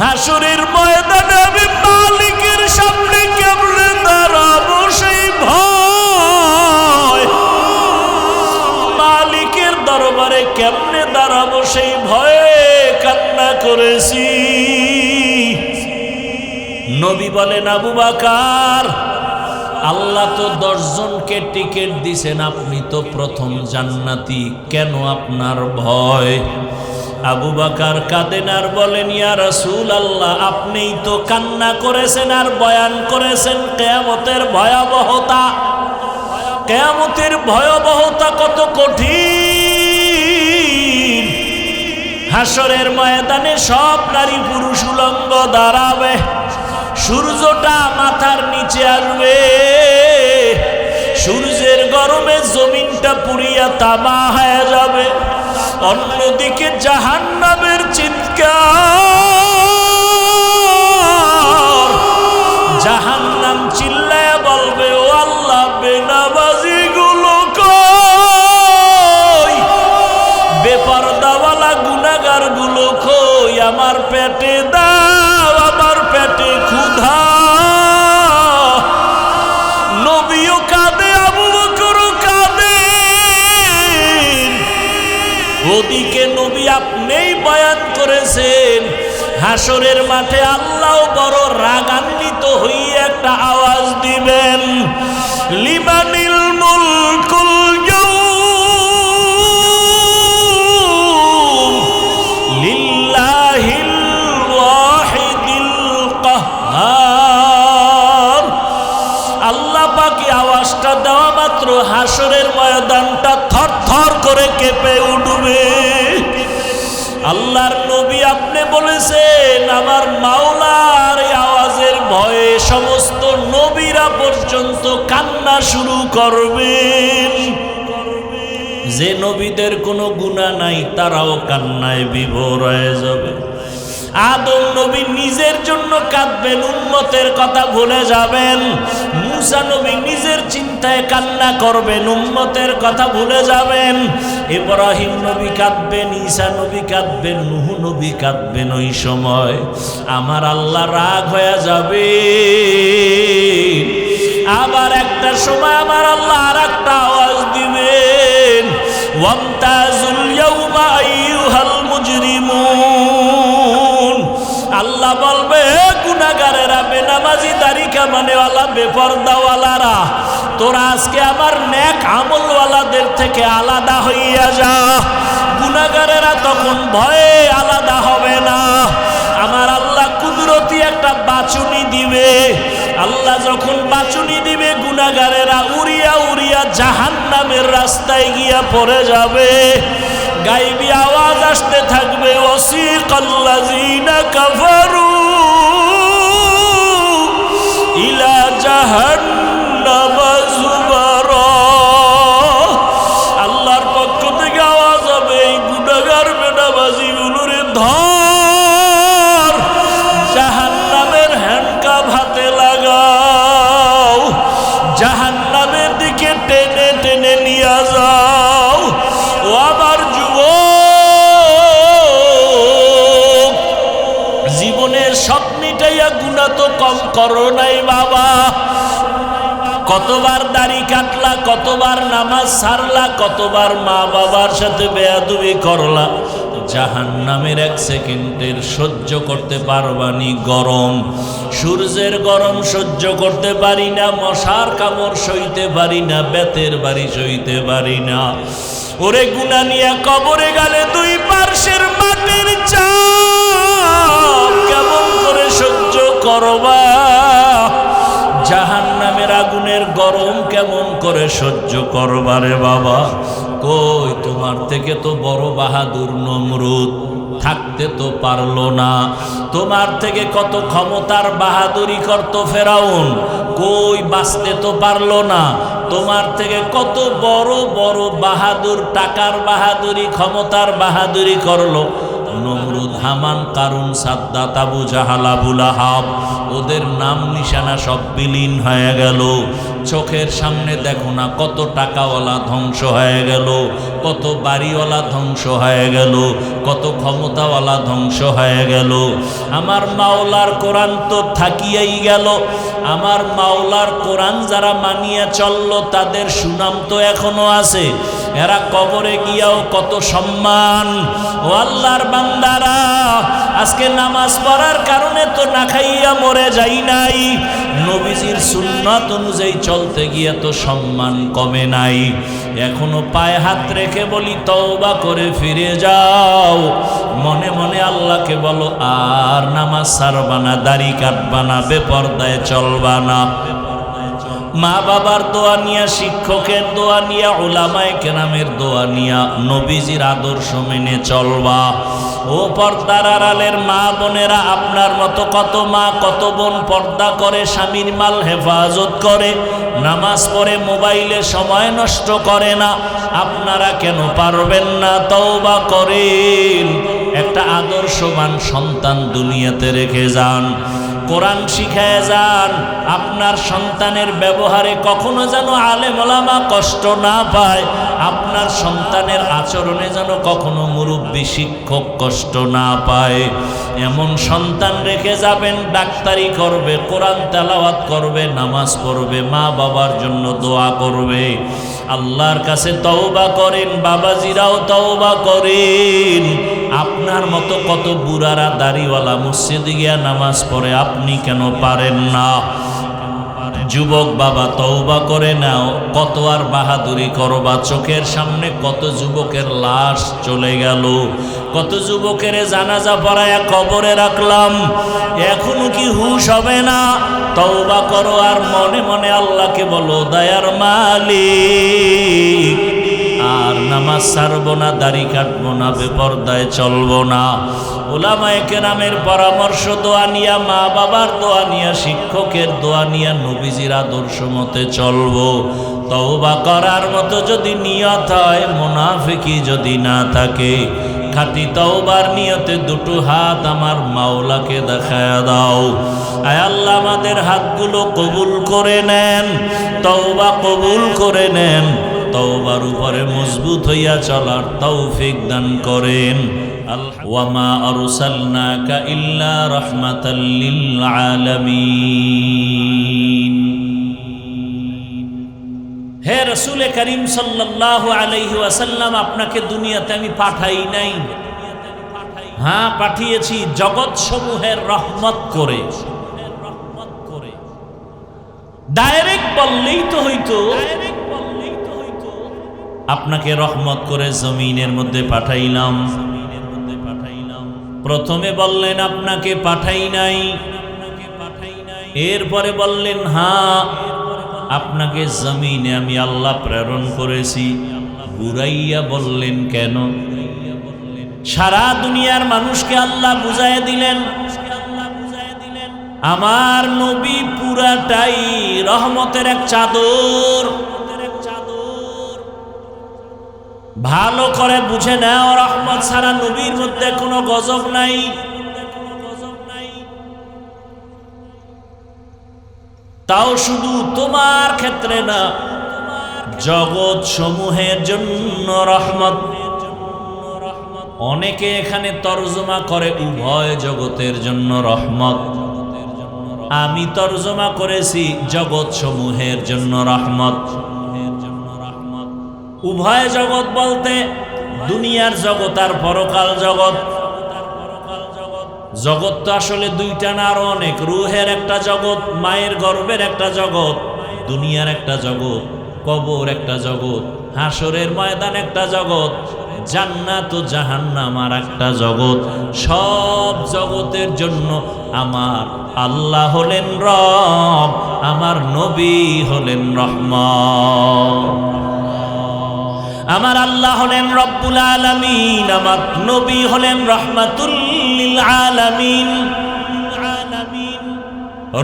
হাসরের ময়দানে আমি মালিকের সামনে কেমনে দাঁড়াবো সেই ভয়, মালিকের দরবারে কেমনে দাঁড়াবো সেই ভয়ে কান্না করেছি। নবী বলেন, আবু বকর, আল্লাহ তো 10 জনকে টিকিট দিছেন, আপনি তো প্রথম জান্নাতি, কেন আপনার ভয়? আবু বকর কাঁদেন আর বলেন, ইয়া রাসূলুল্লাহ, আপনিই তো কান্না করেছেন আর বয়ান করেছেন কিয়ামতের ভয়াবহতা। কিয়ামতের ভয়াবহতা কত কঠিন। হাসরের ময়দানে সব নারী পুরুষ উলঙ্গ দাঁড়াবে, সূর্যটা মাথার নিচে আসবে, সূর্যের গরমে জমিনটা পুড়িয়া তামা হয়ে যাবে। অন্যদিকে জাহান্নামের চিৎকার, জাহান্নাম চিল্লায়া বলবে, ও আল্লাহ, বেনামাজি গুলো কই, বেপরদাওয়ালা গুনাহগার গুলো কই, আমার পেটে দাও, আমার পেটে ক্ষুধা। নবীও কাঁদে, আবু বকরও কাঁদে। ওদিকে নবী আপনিই বয়ান করেছেন, হাসরের মাঠে আল্লাহ বড় রাগান্বিত হয়ে একটা আওয়াজ দিবেন, লিমানিল মুলকুল ইয়াউম লিল্লাহিল ওয়াহিদিল কাহ্হার। আল্লাহ পাকি আওয়াজটা দেওয়া মাত্র হাসরের ময়দানটা থরথর করে কেঁপে উঠবে। আল্লাহর নবী আপনি বলেছেন, আমার মাওলার এই আওয়াজের ভয়ে সমস্ত নবীরা পর্যন্ত কান্না শুরু করবেন। যে নবীদের কোনো গুনাহ নাই তারাও কান্নায় বিভোর হয়ে যাবে। আদম নবী নিজের জন্য কাঁদবেন, উম্মতের কথা ভুলে যাবেন। মুসা নবী নিজের চিন্তায় কান্না করবেন, উম্মতের কথা ভুলে যাবেন। ইব্রাহিম নবী কাঁদবেন, ঈসা নবী কাঁদবেন, নূহ নবী কাঁদবেন। ওই সময় আমার আল্লাহ রাগ হয়ে যাবে। আবার একটা সময় আমার আল্লাহ আর একটা আওয়াজ দিবেন, ওয়ামতাজুল ইয়াউমা আইয়ুহাল মুজরিমুন। আল্লাহ বলবে, গুনাহগারেরা, বেনামাজি, দাড়ি কামানেওয়ালা, বেপরদাওয়ালারা, তোরা আজকে আমার নেক আমলওয়ালাদের থেকে আলাদা হইয়া যা। গুনাহগারেরা তখন ভয়ে আলাদা হবে না। আমার আল্লাহ কুদরতি একটা বাচুনি দিবে। আল্লাহ যখন বাচুনি দিবে, গুনাহগারেরা উড়িয়া উড়িয়া জাহান্নামের রাস্তায় গিয়া পড়ে যাবে। গাইবি আওয়াজ আসতে থাকবে, ওয়াসিকাল্লাযীনা কাফারু ইলা জাহান্নামা যুমারা। আল্লাহর পক্ষ থেকে আওয়াজ হবে, এই গুনাহগার বেনামাজি গুলোরে ধর, জাহান্নামের হ্যান্ডকাপ হাতে লাগাও, জাহান্নামের দিকে টেনে টেনে নিয়ে যাও। ও আমার যুবক, জীবনের স্বপ্নটাইয়া গুনাহ তো কম করো নাই বাবা। কতবার দাড়ি কাটলা, কতবার নামাজ ছাড়লা, কতবার মা বাবার সাথে বেয়াদবি করলা। জাহান্নামের 1 সেকেন্ডের সহ্য করতে পারবানি গরম, সূর্যের গরম সহ্য করতে পারি না, মশার কামড় সইতে পারি না, বেতের বাড়ি সইতে পারি না। ওরে গুনাহ নিয়ে কবরে গেলে 2 পার্শ্বের মাটির চাপ কেমন করে সহ্য করবা? জাহান্নামের আগুনের গরম কেমন করে সহ্য করবা রে বাবা? কই, তোমার থেকে তো বড় বাহাদুর নমরুদ থাকতে তো পারলো না। তোমার থেকে কত ক্ষমতার বাহাদুরি করতো ফেরাউন, কই বাঁচতে তো পারলো না। তোমার থেকে কত বড় বড় বাহাদুর, টাকার বাহাদুরি, ক্ষমতার বাহাদুরি করলো, নমরুদ, হামান, কারুন, সাদ্দাত, আবু জাহাল, আবু লাহাব, ওদের নাম নিশানা সব বিলীন হয়ে গেল। চোখের সামনে দেখো না কত টাকাওয়ালা ধ্বংস হয়ে গেল, কত বাড়িওয়ালা ধ্বংস হয়ে গেল, কত ক্ষমতাওয়ালা ধ্বংস হয়ে গেল। আমার মাওলার কোরআন তো থাকিয়াই গেল। আমার মাওলার কোরআন যারা মানিয়ে চলল তাদের সুনাম তো এখনো আছে। এরা কবরে গিয়াও কত সম্মান। ও আল্লাহর বান্দারা, আজকে নামাজ পড়ার কারণে তো না খাইয়া মরে যাই নাই, নবীজির সুন্নাত অনুযায়ী চলতে গিয়ে তো সম্মান কমে নাই। এখনো পায়ে হাত রেখে বলি তওবা করে ফিরে যাও। মনে মনে আল্লাহকে বলো আর নামাজ ছাড়বা না, দাড়ি কাটবা না, বেপরদায় চলবা না। মা বাবার দোয়া নিয়া, শিক্ষকের দোয়া নিয়া, উলামায়ে কেরামের দোয়া নিয়া নবীজির আদর্শ মেনে চলবা। ও পর্দার আড়ালের মা বোনেরা, আপনার মতো কত মা কত বোন পর্দা করে, স্বামীর মাল হেফাজত করে, নামাজ পড়ে, মোবাইলে সময় নষ্ট করে না। আপনারা কেন পারবেন না? তওবা করেন, একটা আদর্শবান সন্তান দুনিয়াতে রেখে যান, কোরআন শিখায় যান। আপনার সন্তানের ব্যবহারে কখনো যেন আলেম ওলামা কষ্ট না পায়, আপনার সন্তানের আচরণে যেন কখনো মুরব্বী শিক্ষক কষ্ট না পায়। এমন সন্তান রেখে যাবেন, ডাক্তারি করবে, কোরআন তেলাওয়াত করবে, নামাজ পড়বে, মা বাবার জন্য দোয়া করবে। আল্লাহর কাছে তওবা করেন, বাবাজিরাও তওবা করেন। আপনার মতো কত বুড়ারা দাড়িওয়ালা মসজিদে গিয়া নামাজ পড়ে, আপনি কেন পারেন না? যুবক বাবা তওবা করে নাও, কত আর বাহাদুরি করবা? চোখের সামনে কত যুবকের লাশ চলে গেল, কত যুবকের জানাজা পড়ায়া কবরে রাখলাম, এখনো কি হুঁশ হবে না? তওবা করো আর মনে মনে আল্লাহকে বলো, দয়ার মালিক আর নামাজ ছাড়বো না, দাড়ি কাটবো না, বেপরদায় চলবো না। উলামায়ে কেরামের পরামর্শ দোয়া নিয়া, মা বাবার দোয়া নিয়া, শিক্ষকের দোয়া নিয়া নবীজির আদর্শ মতে চলবো। তওবা করার মতো যদি নিয়ত হয়, মুনাফিকি যদি না থাকে, খাঁটি তওবার নিয়তে দুটো হাত আমার মাওলাকে দেখায়া দাও। আয় আল্লাহ, আমাদের হাতগুলো কবুল করে নেন, তওবা কবুল করে নেন, তওবার উপরে মজবুত হইয়া চলার তৌফিক দান করেন। ওয়ামা আরসালনাকা ইল্লা রাহমাতাল লিল আলামিন। হে রাসূল করিম সাল্লাল্লাহু আলাইহি ওয়াসাল্লাম, আপনাকে দুনিয়াতে আমি পাঠাই নাই। হ্যাঁ, পাঠিয়েছি জগৎ সমূহের রহমত করে। ডাইরেক্ট বললেই তো হইতো, আপনাকে রহমত করে জমিনের মধ্যে পাঠাইলাম। প্রথমে বললেন আপনাকে পাঠাই নাই, এরপরে বললেন হ্যাঁ আপনাকে জমিনে আমি আল্লাহ প্রেরণ করেছি। বুঝাইয়া বললেন কেন? সারা দুনিয়ার মানুষকে আল্লাহ বুঝাইয়া দিলেন, আমার নবী পুরাটাই রহমতের এক চাদর। ভালো করে বুঝে নাও, রহমত ছাড়া নবীর মধ্যে কোনো গজব নাই। তাও শুধু তোমার ক্ষেত্রে না, জগৎ সমূহের জন্য রহমত। অনেকে এখানে তরজমা করে উভয় জগতের জন্য রহমত। আমি তরজমা করেছি জগৎ সমূহের জন্য রহমত। উভয় জগৎ বলতে দুনিয়ার জগৎ আর পরকাল জগৎ। জগৎ তো আসলে দুইটা না, আরো অনেক। রুহের একটা জগৎ, মায়ের গর্ভের একটা জগৎ, দুনিয়ার একটা জগৎ, কবর একটা জগৎ, হাসরের ময়দান একটা জগৎ, জান্নাত ও জাহান্নাম আর একটা জগৎ। সব জগতের জন্য আমার আল্লাহ হলেন রব, আমার নবী হলেন রহমত। আমার আল্লাহ হলেন রব্বুল আলামিন, আমার নবী হলেন রাহমাতুল লিল আলামিন।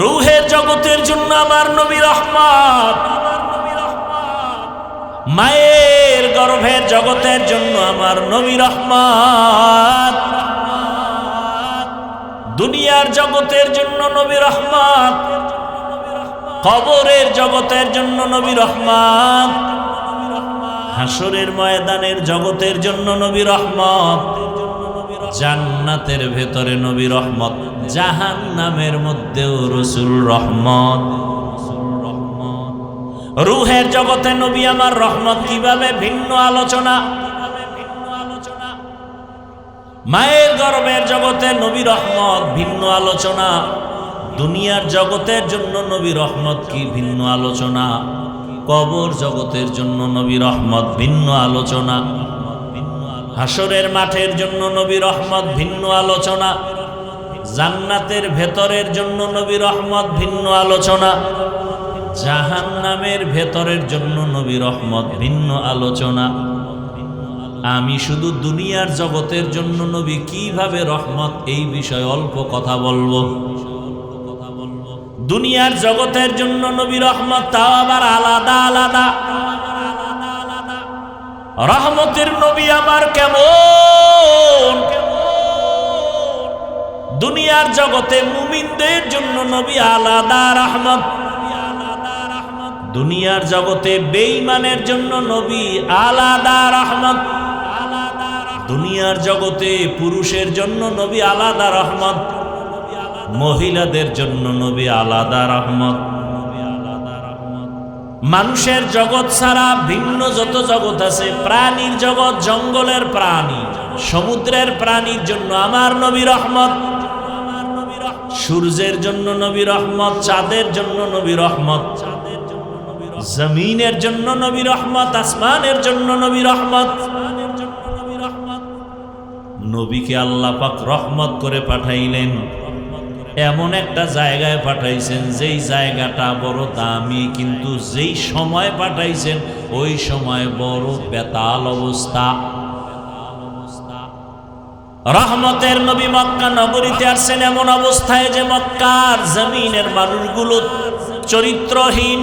রূহের জগতের জন্য আমার নবী রহমত, মায়ের গর্ভের জগতের জন্য আমার নবী রহমত। দুনিয়ার জগতের জন্য নবী রহমত, কবরের জগতের জন্য নবী রহমত, হাসরের ময়দানের জগতের জন্য নবী রহমত, জান্নাতের ভেতরে নবী রহমত, জাহান্নামের মধ্যেও রাসূল রহমত। রূহের জগতে নবী আমার রহমত কিভাবে ভিন্ন আলোচনা। মায়ের গর্ভের জগতে নবী রহমত ভিন্ন আলোচনা। দুনিয়ার জগতের জন্য নবী রহমত কি ভিন্ন আলোচনা। কবর জগতের জন্য নবী রহমত ভিন্ন আলোচনা। হাসরের মাঠের জন্য নবী রহমত ভিন্ন আলোচনা। জান্নাতের ভেতরের জন্য নবী রহমত ভিন্ন আলোচনা। জাহান্নামের ভেতরের জন্য নবী রহমত ভিন্ন আলোচনা। আমি শুধু দুনিয়ার জগতের জন্য নবী কিভাবে রহমত এই বিষয়ে অল্প কথা বলবো। দুনিয়ার জগতের জন্য নবী রহমত, তাও আবার আলাদা আলাদা। রহমতের নবী আমার কেমন। দুনিয়ার জগতে মুমিনদের জন্য নবী আলাদা রহমত, দুনিয়ার জগতে বেঈমানের জন্য নবী আলাদা রহমত, দুনিয়ার জগতে পুরুষের জন্য নবী আলাদা রহমত, মহিলাদের জন্য নবী আলাদা রহমত। মানুষের জগৎ ছাড়া ভিন্ন যত জগৎ আছে, প্রাণীর জগৎ, জঙ্গলের প্রাণী, সমুদ্রের প্রাণীর জন্য আমার নবী রহমত। সূর্যের জন্য নবী রহমত, চাঁদের জন্য নবী রহমত, জমিনের জন্য নবী রহমত, আসমানের জন্য নবী রহমত। নবীকে আল্লাহ পাক রহমত করে পাঠাইলেন, এমন একটা জায়গায় পাঠাইছেন যেই জায়গাটা বড় দামি, কিন্তু যেই সময় পাঠাইছেন ওই সময় বড় বেতাল অবস্থা। রহমতের নবী মক্কা নগরীতে আসছেন এমন অবস্থায় যে মক্কার জমিনের মানুষগুলো চরিত্রহীন,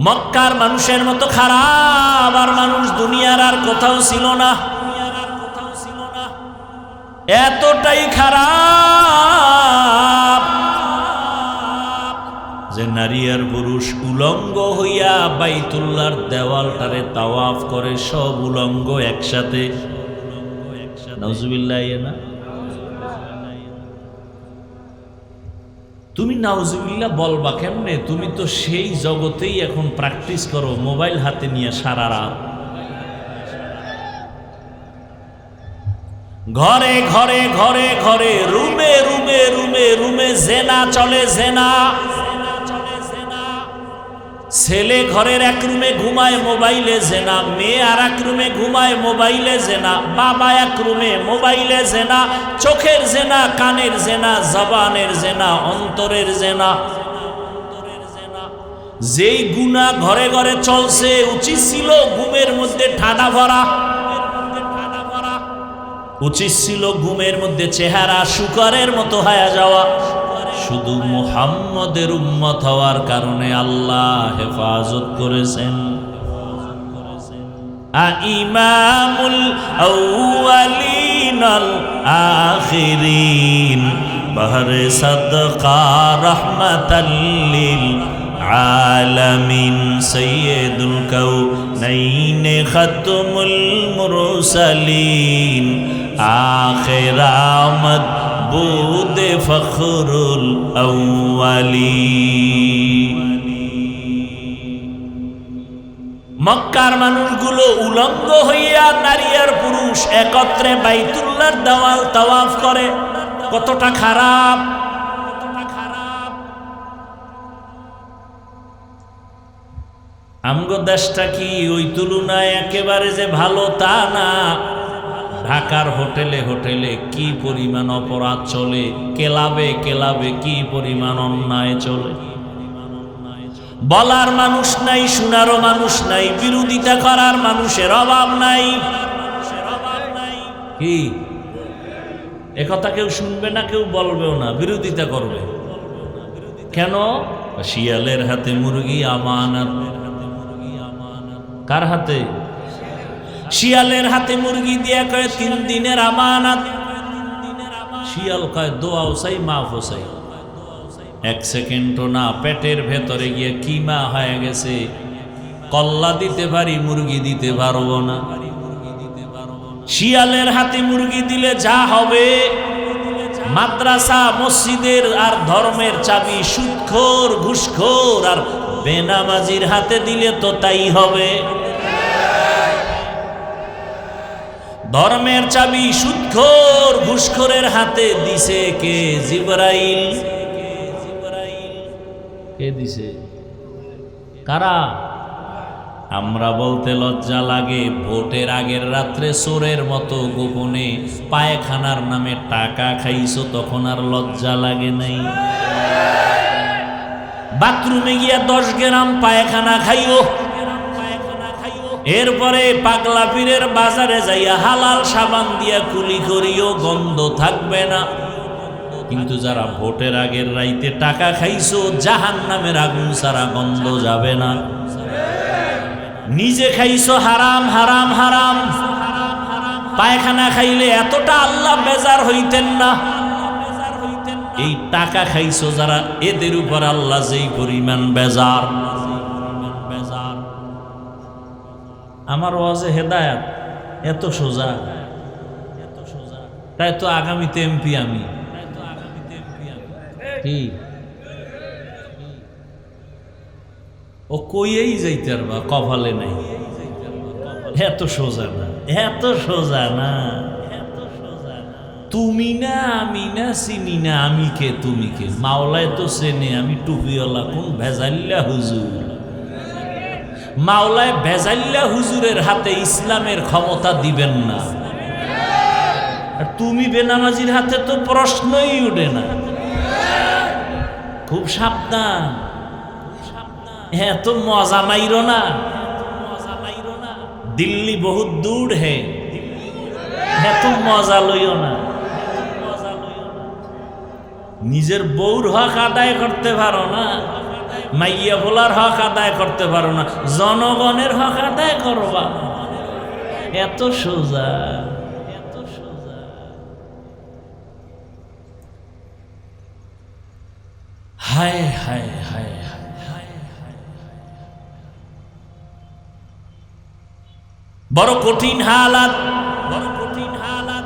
মক্কার মানুষের মতো খারাপ আর মানুষ দুনিয়ার আর কোথাও ছিল না। এতটাই খারাপ যে নারী আর পুরুষ উলঙ্গ হইয়া বাইতুল্লাহর দেওয়ালটারে তাওয়াফ করে, সব উলঙ্গ একসাথে। নাউজুবিল্লাহ না, তুমি নাউজুবিল্লাহ বলবা কেমনে? তুমি তো সেই জগতেই এখন প্র্যাকটিস করো, মোবাইল হাতে নিয়ে সারা রাত। ঘরে ঘরে ঘরে ঘরে, রুমে রুমে রুমে রুমে জেনা চলে, জেনা। ছেলে ঘরের এক রুমে ঘুমায়, মোবাইলে জেনা। মেয়ে আর এক রুমে ঘুমায়, মোবাইলে জেনা। বাবা এক রুমে, মোবাইলে জেনা। চোখের জেনা, কানের জেনা, জবানের জেনা, অন্তরের জেনা। যেই গুনাহ ঘরে ঘরে চলছে, উচিত ছিল ঘুমের মধ্যে ঠাডা ভরা, উচিত ছিল ঘুমের মধ্যে চেহারা শুকরের মতো হয়ে যাওয়া। শুধু মুহাম্মদের উম্মত হওয়ার কারণে আল্লাহ হেফাজত করেছেন। ইমামুল আউয়ালিন আল আখিরিন, বহরে সাদকা রাহমাতাল লিল আলামিন, সাইয়্যিদুল কাউনাইন খাতমুল মুরসালিন, আখির আমদ বুদে ফখরুল আউয়ালিন। মক্কার মানুষগুলো উলঙ্গ হইয়া নারী আর পুরুষ একত্রে বাইতুল্লাহর দেওয়াল তাওয়াফ করে। কতটা খারাপ! আমগো দেশটা কি ওই তুলনায় একেবারে যে ভালো তা না। ঢাকার হোটেলে হোটেলে কি পরিমাণ অপরাধ চলে, ক্লাবে ক্লাবে কি পরিমাণ অন্যায় চলে। বলার মানুষ নাই, শোনারও মানুষ নাই, বিরোধিতা করার মানুষের অভাব নাই। কি একথা কেউ শুনবে না, কেউ বলবেও না, বিরোধিতা করবে। কেন? শিয়ালের হাতে মুরগি আমানত। কার হাতে? শিয়ালের হাতে মুরগি দিয়ে কয়ে 3 দিনের আমানত। শিয়াল কয় দোয়াও চাই মাফও চাই। 1 সেকেন্ডও না, পেটের ভেতরে গিয়ে কিমা হয়ে গেছে। কল্লা দিতে পারি, মুরগি দিতে পারবো না। শিয়ালের হাতে মুরগি দিলে যা হবে, মাদ্রাসা মসজিদের আর ধর্মের চাবি সুদখোর ঘুষখোর আর বেনামাজির হাতে দিলে তো তাই হবে। ধর্মের চাবি সুদখোর ঘুষখোরের হাতে দিছে কে? জিবরাইল। কে দিছে? কারা? আমরা বলতে লজ্জা লাগে, ভোটের আগের রাত্রে চোরের মতো গোপনে পায়খানার নামে টাকা খাইছো, তখন আর লজ্জা লাগে নাই? বাথরুমে গিয়া 10 গ্রাম পায়খানা খাইও, এরপরে পাগলা পীরের বাজারে যাইয়া হালাল সাবান দিয়া কুলি করিও, গন্ধ থাকবে না। কিন্তু যারা ভোটের আগের রাইতে টাকা খাইছো, জাহান্নামের আগুন ছাড়া গন্ধ যাবে না। নিজে খাইছো হারাম হারাম হারাম। পায়খানা খাইলে এতটা আল্লাহ বেজার হইতেন না। এই টাকা খাইছো যারা, এদের উপর আল্লাহ যেই পরিমাণ বেজার। আমার ওয়াজে হেদায়েত এত সোজা, তাই তো আগামীতে এমপি আমি। কি ও কইয়েই যাইতে পারবা, কপালে নাই। এত সোজা না, এত সোজা না। তুমি না আমি না, চিনি না আমি কে তুমি কে, মাওলায় তো চেনে আমি টুপিওয়ালা কোন ভেজাল্লা হুজুর। মাওলায় ভেজাল্লা হুজুরের হাতে ইসলামের ক্ষমতা দিবেন না, আর তুমি বেনামাজির হাতে তো প্রশ্নই উঠে না। খুব সাবধান, এত মজা মাইরো না। দিল্লি বহুত দূর হে, এত মজা লইও না। নিজের বউর হক আদায় করতে পারো না, মাইয়া ভোলার হক আদায় করতে পারো না, জনগণের হক আদায় করবা। এত সোজা, এত সোজা। হায় হায় হায় হায়, বড় কঠিন হালাত, বড় কঠিন হালাত।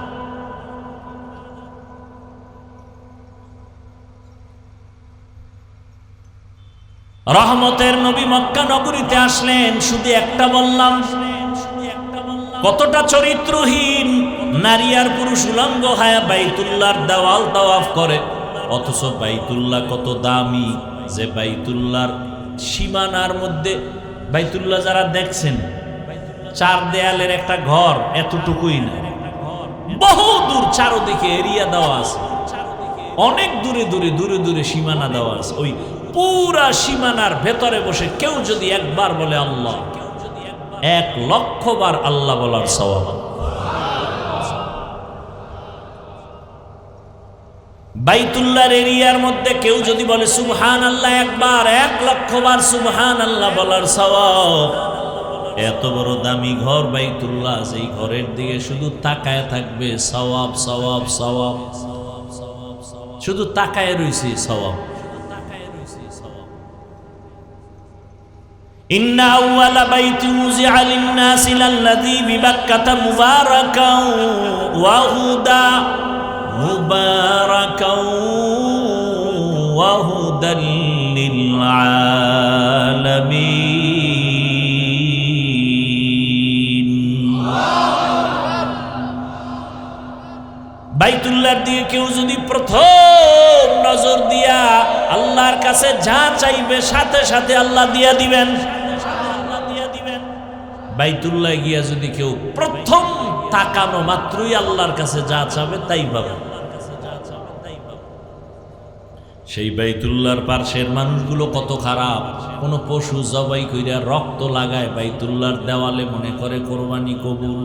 রহমতের নবী মক্কা নগরীতে আসলেন, শুধু একটা বললাম, কতটা চরিত্রহীন নারী আর পুরুষ উলঙ্গ হায়া বাইতুল্লাহর দেওয়াল তাওয়াফ করে। অথচ বাইতুল্লাহ কত দামি, যে বাইতুল্লাহর সীমানার মধ্যে, বাইতুল্লাহ যারা দেখছেন 4 দেয়ালের একটা ঘর, এতটুকুই না, বহু দূর চারদিকে এরিয়া দেওয়া আছে, অনেক দূরে দূরে দূরে দূরে সীমানা দেওয়া আছে। ওই পুরা সীমানার ভেতরে বসে কেউ যদি একবার বলে আল্লাহ, 1,00,000 বার আল্লাহ বলার সওয়াব। বাইতুল্লাহর এরিয়ার মধ্যে কেউ যদি বলে সুবহানাল্লাহ একবার, 1,00,000 বার সুবহানাল্লাহ বলার সওয়াব। এত বড় দামি ঘর বাইতুল্লাহ, সেই ঘরের দিকে শুধু তাকায় থাকবে, সওয়াব সওয়াব সওয়াব, শুধু তাকায় রইছে সওয়াব। ইন্না আউওয়ালা বাইতি উযিআ লিন-নাসি লাল্লাযী বিবাক্কাতা মুবারাকাও ওয়া হুদা, মুবারাকাও ওয়া হুদাল লিল আলামিন। বাইতুল্লাহর দিকে কেউ যদি প্রথম নজর দিয়া আল্লাহর কাছে যা চাইবে, সাথে সাথে আল্লাহ দিয়া দিবেন। বাইতুল্লাহ গিয়া যদি কেউ প্রথম তাকানো মাত্রই আল্লাহর কাছে যা চাবে তাই পাবে। সেই বাইতুল্লাহর পার্শ্বের মানুষগুলো কত খারাপ, কোন পশু জবাই কইরা রক্ত লাগায় বাইতুল্লাহর দেওয়ালে, মনে করে কোরবানি কবুল।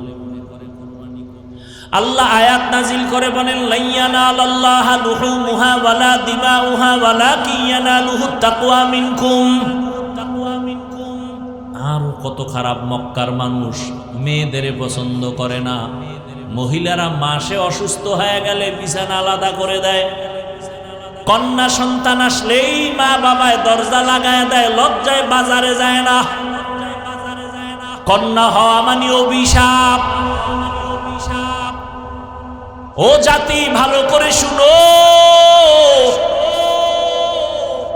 আল্লাহ আয়াত নাজিল করে বলেন, লাইয়ানালাল্লাহা লুহুমুহা ওয়ালা দিমাউহা ওয়ালাকিন ইয়ানালুহুত তাকওয়া মিনকুম। আর কত খারাপ, মক্কার মানুষ মেয়েদের পছন্দ করে না, মহিলারা মাসে অসুস্থ হয়ে গেলে বিছানা আলাদা করে দেয়। কন্যা সন্তান আসলেই মা বাবায় দরজা লাগায় দেয়, লজ্জায় বাজারে যায় না। কন্যা হওয়া মানে অভিশাপ। ও জাতি ভালো করে শুনো,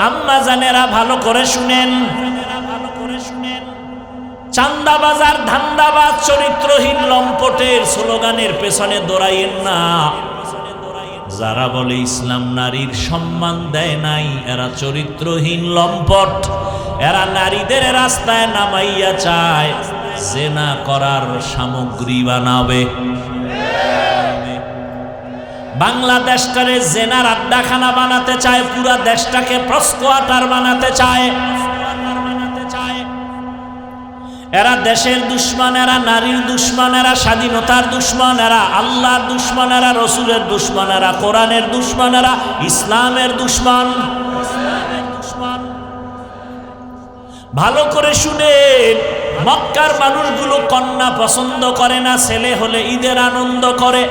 আম্মা জানেরা ভালো করে শুনেন। চান্দাবাজার ধান্দাবাজ চরিত্রহীন লম্পটের স্লোগানের পেছনে দৌড়াইয়েন না। যারা বলে ইসলাম নারীর সম্মান দেয় নাই, এরা চরিত্রহীন লম্পট। এরা নারীদের রাস্তায় নামাইয়া চায় জেনা করার সামগ্রী বানাবে। বাংলাদেশটারে জেনার আড্ডাখানা বানাতে চায়, পুরা দেশটাকে প্রস্কোয়াটার বানাতে চায়। এরা দেশের দুশ্মন, এরা নারীর দুশ্মন, এরা স্বাধীনতার দুশ্মন, এরা আল্লাহর দুশ্মন, এরা রসুলের দুশ্মন, এরা কোরআনের দুশ্মন, এরা ইসলামের দুশ্মন। ভালো করে শুনেন, মক্কার মানুষগুলো কন্যা পছন্দ করে না। ছেলে হলে ঈদের আনন্দ করে,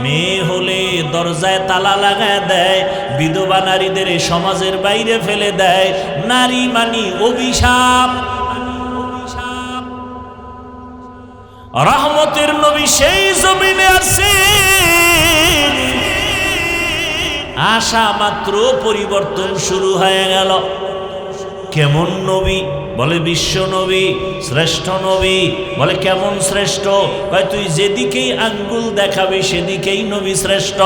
মেয়ে হলে দরজায় তালা লাগায় দেয়। বিধবা নারীদের সমাজের বাইরে ফেলে দেয়। নারী মানি অভিশাপ। রহমতের নবী সেই জমিনে আসেন, আসা মাত্র পরিবর্তন শুরু হয়ে গেল। কেমন নবী? বলে বিশ্ব নবী, শ্রেষ্ঠ নবী। বলে কেমন শ্রেষ্ঠ? ভাই তুই যেদিকেই আঙ্গুল দেখাবি সেদিকেই নবী শ্রেষ্ঠ।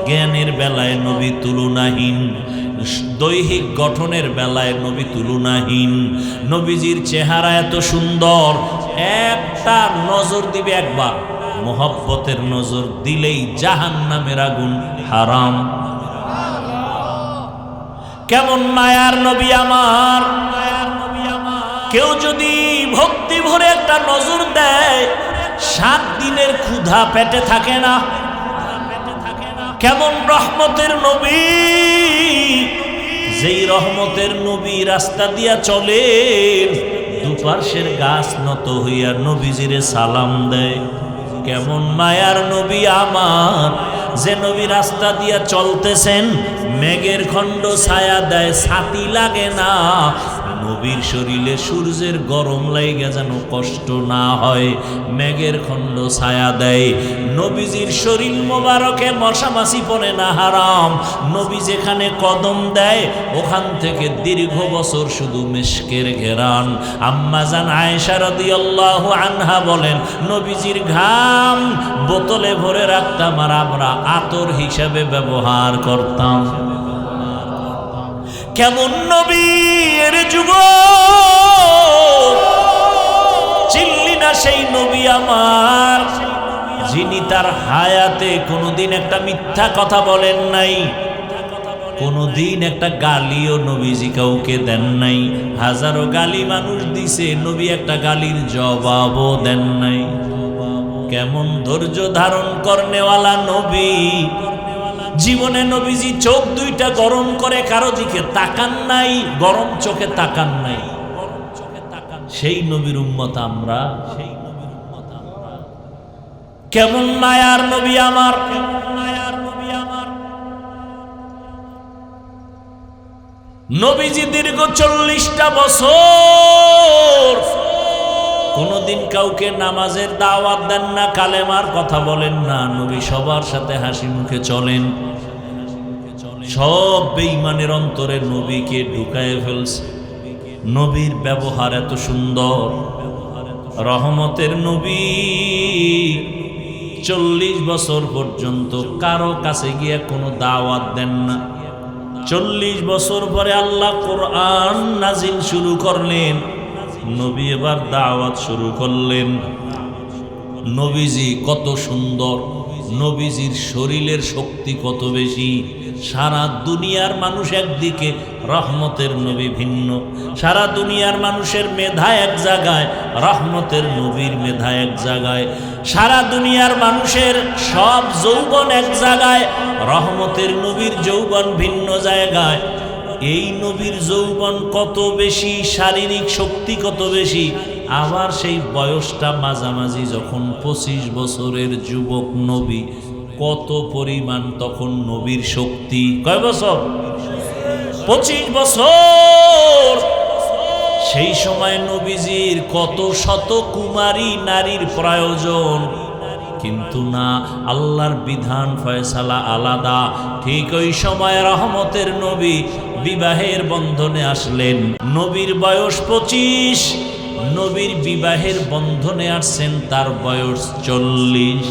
জ্ঞানের বেলায় নবী তুলনাহীন, দৈহিক গঠনের বেলায় নবী তুলনাহীন। নবীজির চেহারা এত সুন্দর, একটা নজর দিবে একবার, মোহব্বতের নজর দিলেই জাহান্নামের আগুন হারাম। কেমন মায়ার নবী আমার! কেউ যদি ভক্তি ভরে একটা নজর দেয়, 7 দিনের ক্ষুধা পেটে থাকে না। কেমন রহমতের নবী! যেই রহমতের নবী রাস্তা দিয়া চলেন, দুপার্শ্বের গাছ নত হইয়া নবীজিরে সালাম দেয়। কেমন মায়ার নবী আমার! যে নবী রাস্তা দিয়া চলতেছেন, মেঘের খণ্ড ছায়া দেয়, ছাতি লাগে না। নবীর শরীরে সূর্যের গরম লাগে যেন কষ্ট না হয়, মেঘের খণ্ড ছায়া দেয়। নবীজির শরীর মোবারকে মশা মাছি পড়ে না, হারাম। নবী যেখানে কদম দেয়, ওখান থেকে দীর্ঘ বছর শুধু মিশকের ঘেরান। আম্মা জান আয়েশা রাদিয়াল্লাহু আনহা বলেন, নবীজির ঘাম বোতলে ভরে রাখতাম আর আমরা আতর হিসাবে ব্যবহার করতাম। কেমন নবী এর যুবক! চিনলি না সেই নবী আমার, যিনি তার হায়াতে কোনোদিন একটা মিথ্যা কথা বলেন নাই, কোনোদিন একটা গালিও নবীজি কাউকে দেন নাই। হাজারো গালি মানুষ দিছে, নবী একটা গালির জবাবও দেন নাই। কেমন ধৈর্য ধারণ করনেওয়ালা নবী! জীবনে নবীজি চোখ দুইটা গরম করে কারো দিকে তাকান নাই, গরম চোখে তাকান নাই। সেই নবীর উম্মত আমরা। কেমন মায়ার নবী আমার! নবীজি দীর্ঘ 40টা বছর কোনদিন কাউকে নামাজের দাওয়াত দেন না, কালেমার কথা বলেন না। নবী সবার সাথে হাসি মুখে চলেন। সব বেঈমানের অন্তরে নবীকে ঢুকায় ফেলছে। নবীর ব্যবহার এত সুন্দর। রহমতের নবী 40 বছর পর্যন্ত কারো কাছে গিয়ে কোনো দাওয়াত দেন না। 40 বছর পরে আল্লাহ কোরআন নাজিল শুরু করলেন। নবী এবার দাওয়াত শুরু করলেন। নবীজি কত সুন্দর, নবীজির শরীরের শক্তি কত বেশি। সারা দুনিয়ার মানুষ একদিকে, রহমতের নবী ভিন্ন। সারা দুনিয়ার মানুষের মেধা এক জায়গায়, রহমতের নবীর মেধা এক জায়গায়। সারা দুনিয়ার মানুষের সব যৌবন এক জায়গায়, রহমতের নবীর যৌবন ভিন্ন জায়গায়। এই নবীর যৌবন কত বেশি, শারীরিক শক্তি কত বেশি, আবার সেই বয়সটা মাঝামাঝি যখন 25 বছরের যুবক নবী, কত পরিমাণ তখন নবীর শক্তি। কয় বছর? 25 বছর। সেই সময় নবীজির কত শত কুমারী নারীর প্রয়োজন, কিন্তু না, আল্লাহর বিধান ফয়সালা আলাদা। ঠিক ওই সময় রহমতের নবী বিবাহের বন্ধনে আসলেন। নবীর বয়স 25, নবীর বিবাহের বন্ধনে আসছেন তার বয়স 40।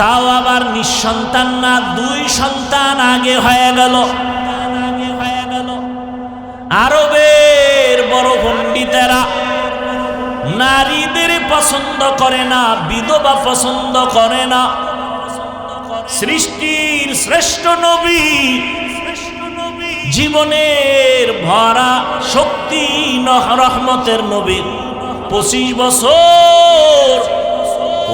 তাও আবার নিঃসন্তান না, 2 সন্তান আগে হয়ে গেল। আরবের বড় পণ্ডিতেরা নারীদের পছন্দ করে না, বিধবা পছন্দ করে না। সৃষ্টির শ্রেষ্ঠ নবী, জীবনের ভরা শক্তি রহমতের নবী, 25 বছর।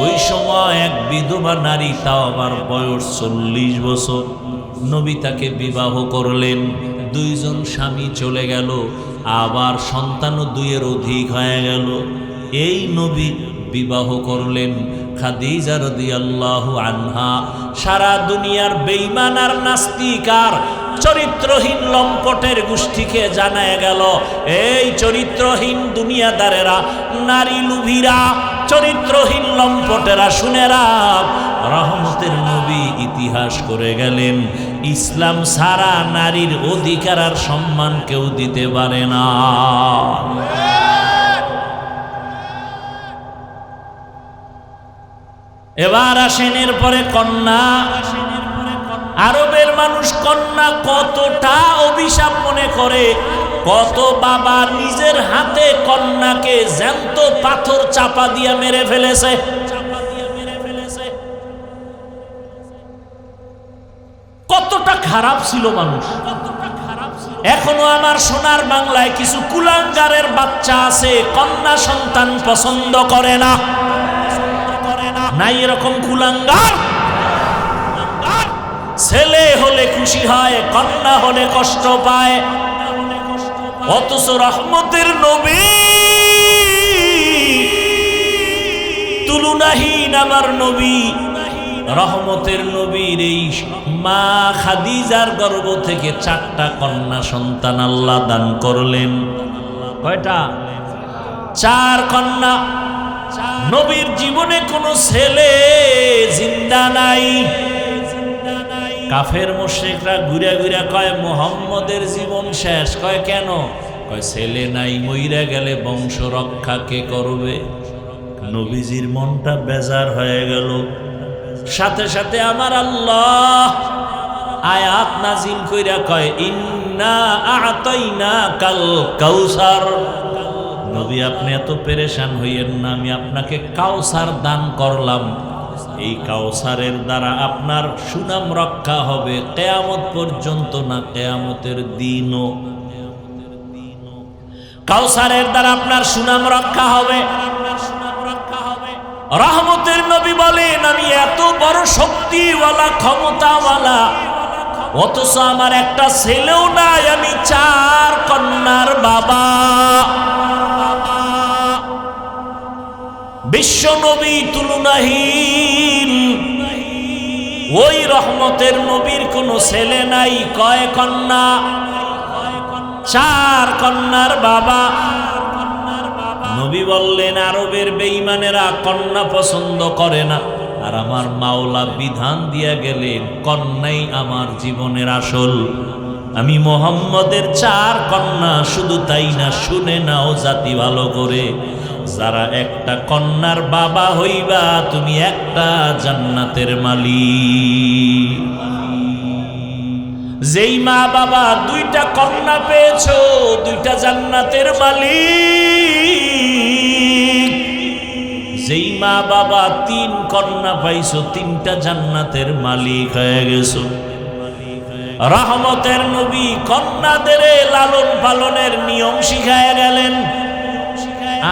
ওই সময় এক বিধবা নারী, তাও আবার বয়স 40 বছর, নবী তাকে বিবাহ করলেন। 2 জন স্বামী চলে গেল, আবার সন্তানও 2-এর অধিক হয়ে গেল। এই নবী বিবাহ করলেন খাদিজা রাদিয়াল্লাহু আনহা। সারা দুনিয়ার বেঈমান আর নাস্তিক আর চরিত্রহীন লম্পটের গোষ্ঠীকে জানায় গেল, এই চরিত্রহীন দুনিয়াদারেরা, নারী লুভিরা, চরিত্রহীন লম্পটেরা, শুনে রাখ, রহমতের নবী ইতিহাস করে গেলেন, ইসলাম ছাড়া নারীর অধিকার আর সম্মান কেউ দিতে পারে না। এবার আসেন এরপরে কন্যা। আরবের মানুষ কন্যা কতটা অভিশাপ মনে করে, কত বাবা নিজের হাতে কন্যাকে জ্যান্ত পাথর চাপা দিয়ে মেরে ফেলেছে। কতটা খারাপ ছিল মানুষ। এখনো আমার সোনার বাংলায় কিছু কুলাঙ্গারের বাচ্চা আছে, কন্যা সন্তান পছন্দ করে না। নাই এরকম কুলাঙ্গার? ছেলে হলে খুশি হয়, কন্যা হলে কষ্ট পায়। অথচ রহমতের নবী, তুলনাহীন আমার নবী, রহমতের নবীর এই মা খাদিজার গর্ভ থেকে 4টা কন্যা সন্তান আল্লাহ দান করলেন। কয়টা? 4 কন্যা। নবীর জীবনে কোনো ছেলে জিন্দা নাই। কাফের মুশরিকরা ঘুরে ঘুরে কয় মুহাম্মদের জীবন শেষ। কয় কেন? কয় ছেলে নাই, মইরা গেলে বংশ রক্ষা কে করবে? নবীজির মনটা বেজার হয়ে গেল। সাথে সাথে আমার আল্লাহ আয়াত নাজিল কইরা কয়, ইন্না আ'তাইনা কাল কাউসার। নবী আপনি এত পেরেশান হইয়েন না, আমি আপনাকে কাউসার দান করলাম। এই কাউসারের দ্বারা আপনার সুনাম রক্ষা হবে কিয়ামত পর্যন্ত, না কিয়ামতের দিনও। কাউসারের দ্বারা আপনার সুনাম রক্ষা হবে। রহমতের নবী বলেন, আমি এত বড় শক্তিওয়ালা, ক্ষমতাওয়ালা, অথচ আমার একটা ছেলেও নাই, আমি 4 কন্যার বাবা। বিশ্ব নবী তুলনাহীন, ওই রহমতের নবীর কোনো ছেলে নাই। কয় কন্যা? 4 কন্যার বাবা। নবী বললেন, আরবের বেঈমানেরা কন্যা পছন্দ করে না, আর আমার মাওলা বিধান দিয়া গেলেন কন্যাই আমার জীবনের আসল। আমি মুহাম্মদের 4 কন্যা। শুধু তাই না, শুনে নাও জাতি ভালো করে, যারা একটা কন্যার বাবা হইবা, তুমি একটা জান্নাতের মালিক। যেই মা বাবা 2টা কন্যা পেয়েছো, 2টা জান্নাতের মালিক। যেই মা বাবা 3 কন্যা পাইছো, 3টা জান্নাতের মালিক হয়ে গেছো। রহমতের নবী কন্যাদের লালন পালনের নিয়ম শিখায় গেলেন।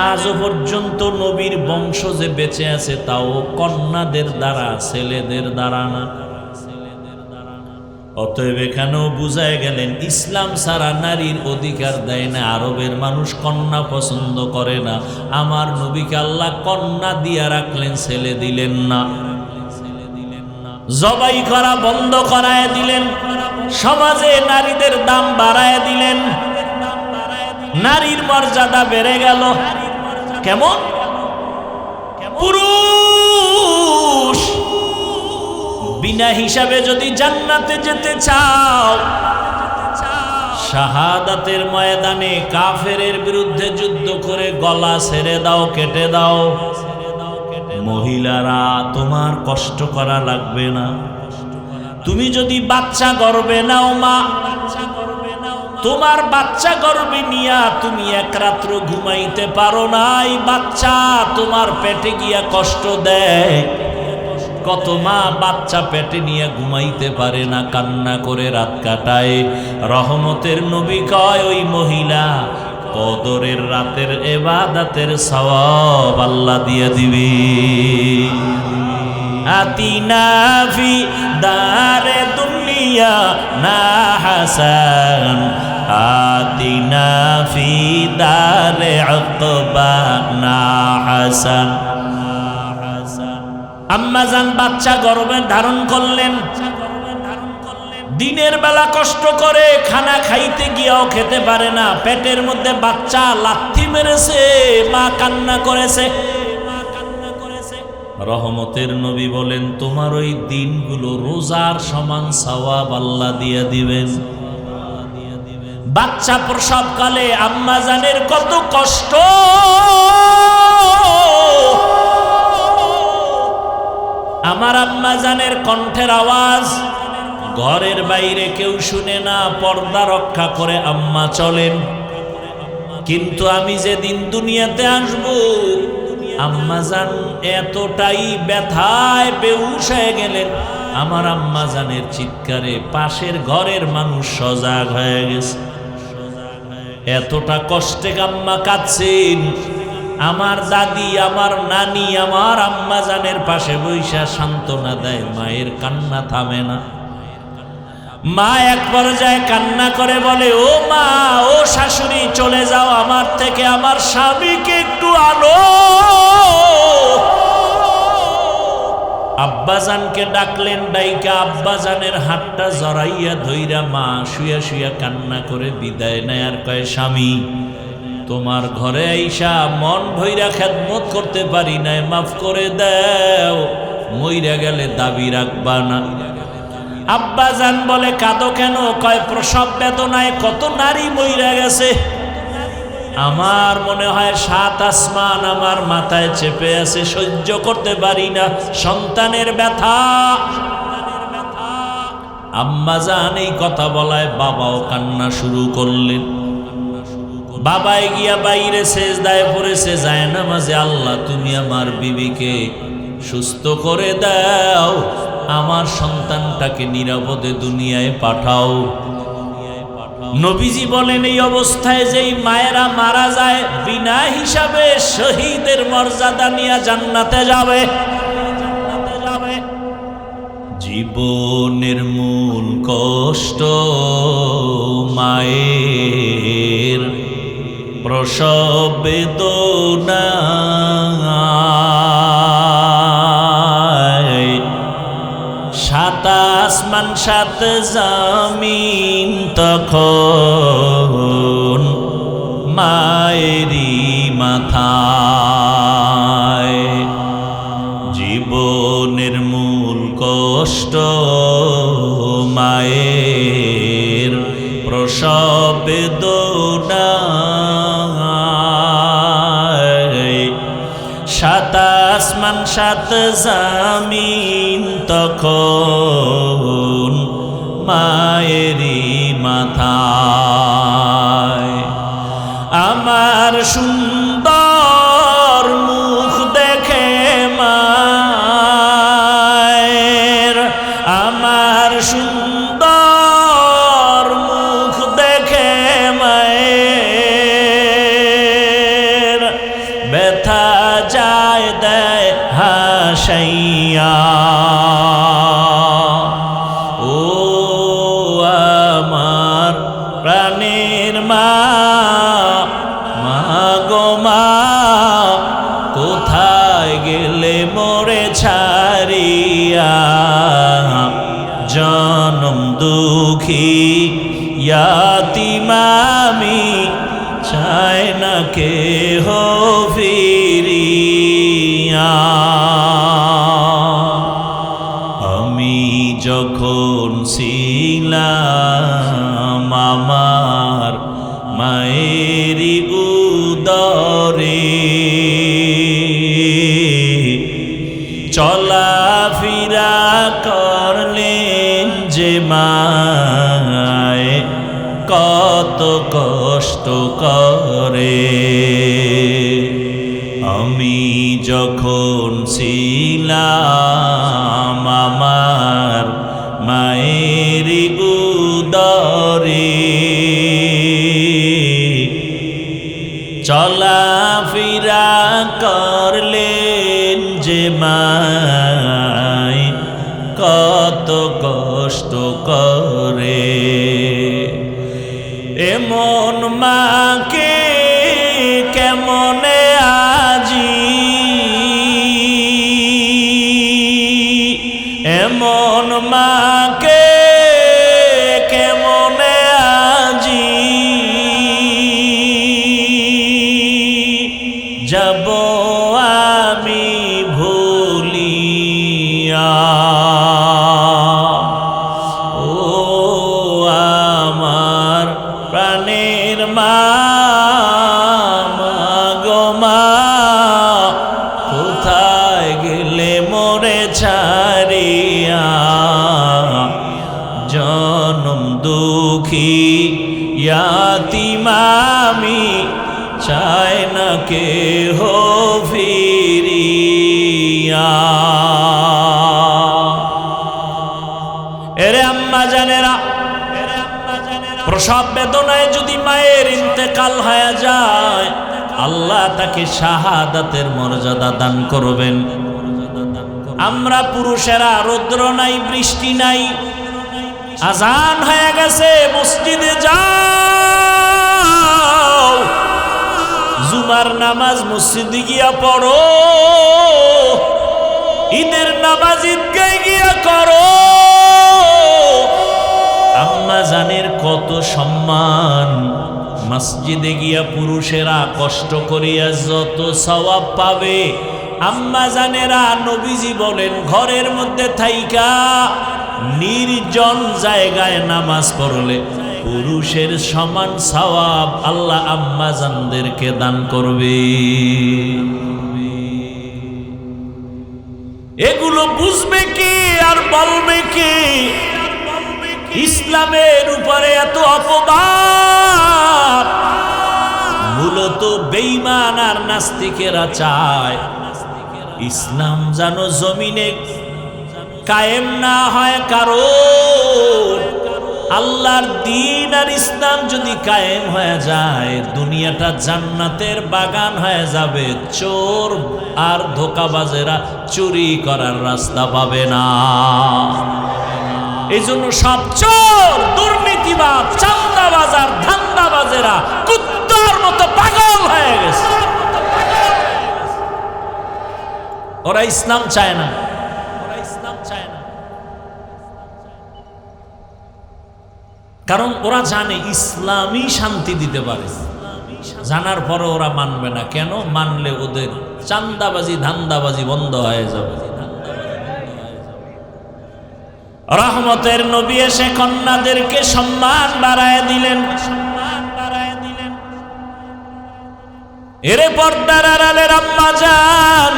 আজও পর্যন্ত নবীর বংশ যে বেঁচে আছে, তাও কন্যাদের দ্বারা, ছেলেদের দ্বারা না। অতএব এখানেও বুঝায় গেলেন ইসলাম ছাড়া নারীর অধিকার দেয় না। আরবের মানুষ কন্যা পছন্দ করে না, আমার নবীকে আল্লাহ কন্যা দিয়া রাখলেন, ছেলে দিলেন না। জবাই করা বন্ধ করায় দিলেন, সমাজে নারীদের দাম বাড়ায় দিলেন, নারীর মর্যাদা বেড়ে গেল। কেমন? পুরুষ বিনা হিসাবে যদি জান্নাতে যেতে চাও, শাহাদাতের ময়দানে কাফেরের বিরুদ্ধে যুদ্ধ করে গলা ছেড়ে দাও, কেটে দাও। মহিলারা তোমার কষ্ট করা লাগবে না। তুমি যদি বাচ্চা গর্ভে নাও, মা তোমার বাচ্চা গর্ভে নিয়া তুমি এক রাত্র ঘুমাইতে পারো না, এই বাচ্চা তোমার পেটে গিয়া কষ্ট দেয়। কত মা বাচ্চা পেটে নিয়ে ঘুমাইতে পারে না, কান্না করে রাত কাটায়। রহমতের নবী কয় ওই মহিলা কদরের রাতের ইবাদতের সওয়াব আল্লাহ দিয়ে দিবে। আতিনা ফি দারে দুনিয়া না হাসান, আতিনা ফি দারে উকবা না হাসান। আম্মাজান বাচ্চা গর্ভে ধারণ করলেন, দিনের বেলা কষ্ট করে খানা খাইতে গিয়েও খেতে পারে না, পেটের মধ্যে বাচ্চা লাথি মেরেছে, মা কান্না করেছে। রহমতের নবী বলেন তোমার ওই দিনগুলো রোজার সমান সওয়াব আল্লাহ দিয়ে দিবেন। বাচ্চা প্রসবকালে আম্মাজানের কত কষ্ট, আমার আম্মাজানের কণ্ঠের আওয়াজ ঘরের বাইরে কেউ শুনে না, পর্দা রক্ষা করে আম্মা চলেন। কিন্তু আমি যেদিন দুনিয়াতে আসব, আম্মাজান এতটাই ব্যথায় বেহুশ হয়ে গেলেন, আমার আম্মাজানের চিৎকারে পাশের ঘরের মানুষ সজাগ হয়ে গেছে। এতটা কষ্টে আম্মা কাঁদছেন। আমার দাদি, আমার নানি, আমার আম্মাজানের পাশে বৈশা সান্ত্বনা দেয়, মায়ের কান্না থামে না। মা এক পর্যায়ে কান্না করে বলে, ও মা, ও শাশুড়ি, চলে যাও আমার থেকে, আমার স্বামীকে একটু আনো। আব্বাজানকে ডাকলেন, ডাইকা আব্বাজানের হাতটা জড়াইয়া ধইরা মা শুয়া শুয়া কান্না করে বিদায় নেয়। আর কয়, স্বামী তোমার ঘরে আইসা মন ভইরা খেদমত করতে পারি নাই, মাফ করে দাও, মইরা গেলে দাবি রাখবা না। আব্বাজান বলে, কাঁদো কেন? কয়, প্রসব বেদনায় কত নারী মইরা গেছে, আমার মনে হয় 7 আসমান আমার মাথায় চেপে আছে, সহ্য করতে পারি না সন্তানের ব্যথা। আম্মাজান এই কথা বলায় বাবাও কান্না শুরু করলেন। বাবাই গিয়া বাইরে সেজদায় পড়েছে, যায় নামাজে, আল্লাহ তুমি আমার বিবিকে সুস্থ করে দাও, আমার সন্তানটাকে নিরাপদে দুনিয়ায় পাঠাও। নবীজি বলেন এই অবস্থায় যেই মায়েরা মারা যায়, বিনা হিসাবে শহীদের মর্যাদা নিয়ে জান্নাতে যাবে। জীবনের মূল কষ্ট মায়ের, প্রসব বেদনা, 7 আসমান 7 জমিন তখন মায়েরই মাথায়। জীবনের মূল কষ্ট মায়ের, প্রসব বেদনা, 7 আসমান 7 জমিন তখন মায়েরই মাথায়। আমার সুন্দর মুখ দেখে মায়ের, আমার সুন্দর মুখ দেখে মায়ের, ব্যথা যায় দেয় হাসাইয়া। ও ছাড়িয়া জনম দুঃখী ইয়াতীম আমি চাই না কেহ ফিরিয়া। আমি যখন ছিলাম আমার মায়েরই উদরে, চলাফেরা করলেন যে মায় কত কষ্ট করে। আমি যখন ছিলাম আমার মায়ের উদরে, চলাফেরা করলেন যে মায় কত কষ্ট করে। এমন মাকে কেমনে আজি, এমন মাকে কেমনে আজি যাব আমি ভুলিয়া। ও আমার প্রাণের মা, গো মা, কোথায় গেলে মোরে ছাড়িয়া জনম দুঃখী ইয়াতীম আমি চাই না কেহ ফিরিয়া। এরে আম্মা জানেরা, প্রসব বেদনায় যদি মায়ের ইন্তেকাল হয়ে যায়, আল্লাহ তাকে শাহাদাতের মর্যাদা দান করবেন। আমরা পুরুষেরা রৌদ্র নাই, বৃষ্টি নাই, আজান হয়ে গেছে, মসজিদে যাও, জুমার নামাজ মসজিদে গিয়া পড়ো, ঈদের নামাজ ঈদগায় গিয়া করো। আম্মা জানের কত সম্মান, মসজিদে গিয়া পুরুষেরা কষ্ট করিয়া যত সওয়াব পাবে, আম্মা জানেরা নবীজি বলেন ঘরের মধ্যে থাইকা নির্জন জায়গায় নামাজ পড়লে পুরুষের সমান সওয়াব আল্লাহ আম্মা জানদেরকে দান করবে। এগুলো বুঝবে কি আর বলবে কি? ইসলামের উপরে এত অপবাদ মূলত বেঈমান আর নাস্তিকেরা চায় ইসলাম যেন জমিনে কায়েম না হয়। কারণ আল্লাহর দ্বীন আর ইসলাম যদি কায়েম হয়ে যায়, দুনিয়াটা জান্নাতের বাগান হয়ে যাবে। চোর আর ধোঁকাবাজেরা চুরি করার রাস্তা পাবে না। এই জন্য সব চোর, দুর্নীতিবাজ, চাঁদাবাজ আর ধান্দাবাজেরা কুত্তার মতো পাগল হয়ে গেছে। ওরা ইসলাম চায় না, ওরা ইসলাম চায় না, কারণ ওরা জানে ইসলামই শান্তি দিতে পারে। জানার পরে ওরা মানবে না। কেন? মানলে ওদের চাঁদাবাজি ধান্দাবাজি বন্ধ হয়ে যাবে। রহমতের নবী এসে কন্যাদেরকে সম্মান বাড়ায় দিলেন। এরে পর্দার আড়ালের আম্মা জান,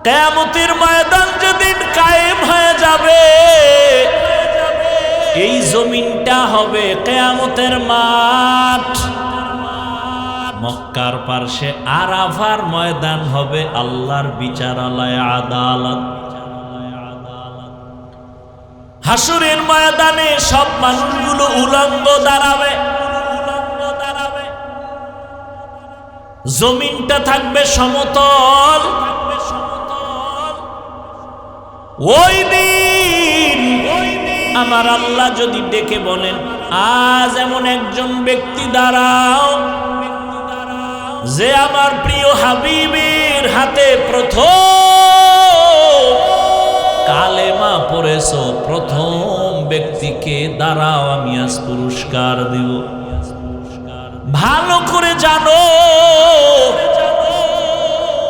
কিয়ামতের ময়দান যেদিন কায়েম হয়ে যাবে, এই জমিনটা হবে কিয়ামতের মাঠ। মক্কার পার্শ্বে আরাফার ময়দান হবে আল্লাহর বিচারালয়, আদালত। হাসরের ময়দানে সব মানুষগুলো উলঙ্গ দাঁড়াবে। জমিনটা থাকবে সমতল। ওই দিন আমার আল্লাহ যদি ডেকে বলেন, আজ এমন একজন ব্যক্তি দাঁড়াও যে আমার প্রিয় হাবিবের হাতে প্রথম কালেমা পড়েছো প্রথম ব্যক্তিকে দাঁড়াও, আমি আজ পুরস্কার দিব। ভালো করে জানো,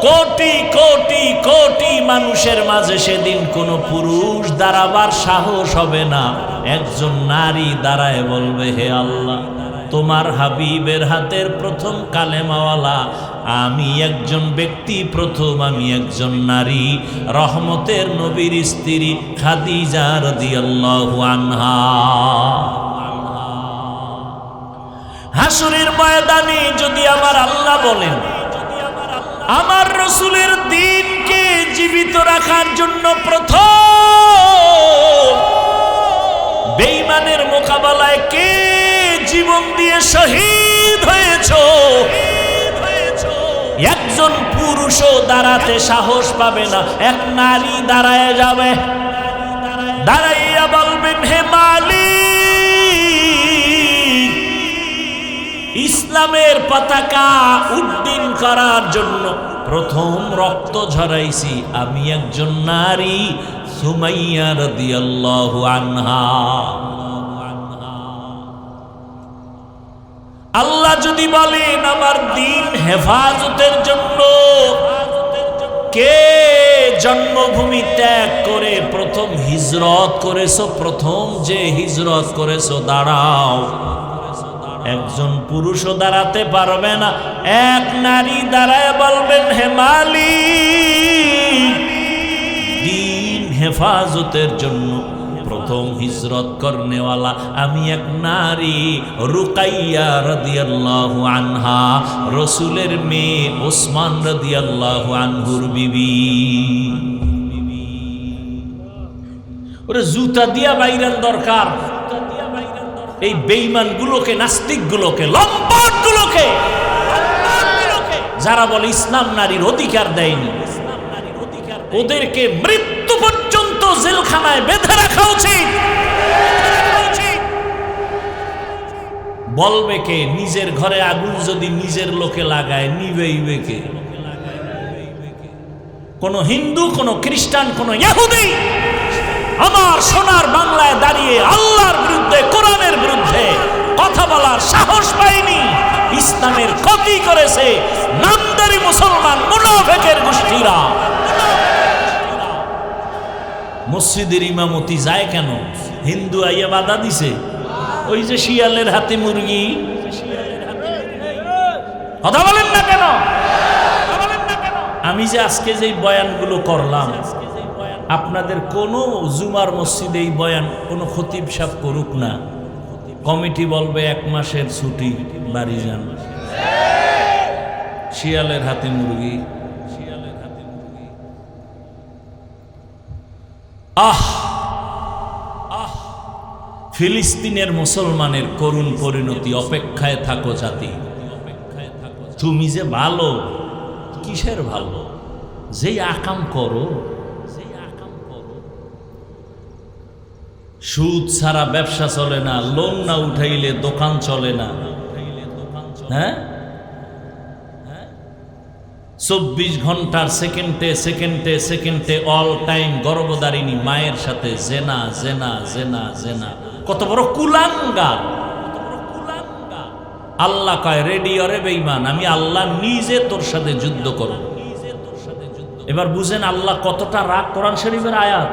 কোটি কোটি কোটি মানুষের মাঝে সেদিন কোনো পুরুষ দাঁড়াবার সাহস হবে না। একজন নারী দাঁড়ায় বলবে, হে আল্লাহ, তোমার হাবিবের হাতের প্রথম কালেমাওয়ালা আমি একজন ব্যক্তি, প্রথম আমি একজন নারী, রহমতের নবীর স্ত্রী খাদিজা রাদিয়াল্লাহু আনহা। হাসরের ময়দানে যদি আমার আল্লাহ বলেন, আমার রসুলের দ্বীনকে জীবিত রাখার জন্য প্রথম বেঈমানের মোকাবেলায় কে জীবন দিয়ে শহীদ হয়েছ, একজন পুরুষও দাঁড়াতে সাহস পাবে না, এক নারী দাঁড়ায় যাবে, দাঁড়াইয়া বলবেন, হে মালিক, ইসলামের পতাকা উড্ডীন করার জন্য প্রথম রক্ত ঝরাইছি আমি একজন নারী, সুমাইয়া রাদিয়াল্লাহু আনহা। আল্লাহ যদি বলেন আমার দ্বীন হেফাজতের জন্য কে জন্মভূমি ত্যাগ করে প্রথম হিজরত করেছো, প্রথম যে হিজরত করেছো দাঁড়াও, একজন পুরুষও দাঁড়াতে পারবে না, এক নারী দাঁড়ায় বলবেন, হে মালিক, দ্বীন হেফাজতের জন্য প্রথম হিজরত করনেওয়ালা আমি এক নারী, রুকাইয়া রাদিয়াল্লাহু আনহা, রসুলের মেয়ে, ওসমান রাদিয়াল্লাহু আনহুর বিবি। ওরে জুতা দিয়া বাইরান দরকার এই বেঈমান গুলোকে, নাস্তিক গুলোকে, লম্পট গুলোকে, যারা বলে ইসলাম নারীর অধিকার দেয়নি, ওদেরকে মৃত্যু পর্যন্ত জেলখানায় বেঁধে রাখা উচিত। বলবে কে? নিজের ঘরে আগুন যদি নিজের লোকে লাগায় নিবেইবে কে? কোন হিন্দু, কোন খ্রিস্টান, কোন ইহুদি আমার সোনার বাংলায় দাঁড়িয়ে আল্লাহর বিরুদ্ধে, কোরআনের বিরুদ্ধে কথা বলার সাহস পায়নি। ইসলামের ক্ষতি করেছে নামদারি মুসলমান মুনাফিকের গোষ্ঠীরা। মসজিদের ইমামতি যায় কেন? হিন্দু আইয়া বাধা দিছে, ওই যে শিয়ালের হাতে মুরগি। কথা বলেন না কেন? আমি যে আজকে যে বয়ানগুলো করলাম, আপনাদের কোনো জুমার মসজিদে এই বয়ান কোনো খতিব সাহেব করুক না, কমিটি বলবে 1 মাসের ছুটি, বাড়ি যান। শিয়ালের হাতে মুরগি। আহ আহ ফিলিস্তিনের মুসলমানের করুণ পরিণতি, অপেক্ষায় থাকো জাতি। তুমি যে ভালো, কিসের ভালো? যেই আকাম করো, সুদ ছাড়া ব্যবসা চলে না, লোন না উঠাইলে দোকান চলে না। হ্যাঁ, 24 ঘন্টার সেকেন্ডে সেকেন্ডে সেকেন্ডে অল টাইম গর্ভধারিণী মায়ের সাথে জেনা জেনা জেনা জেনা। কত বড় কুলাঙ্গার! আল্লাহ কয়, রেডি অরে বেঈমান, আমি আল্লাহ নিজে তোর সাথে যুদ্ধ করব। এবার বুঝেন আল্লাহ কতটা রাগ। কোরআন শরীফের আয়াত।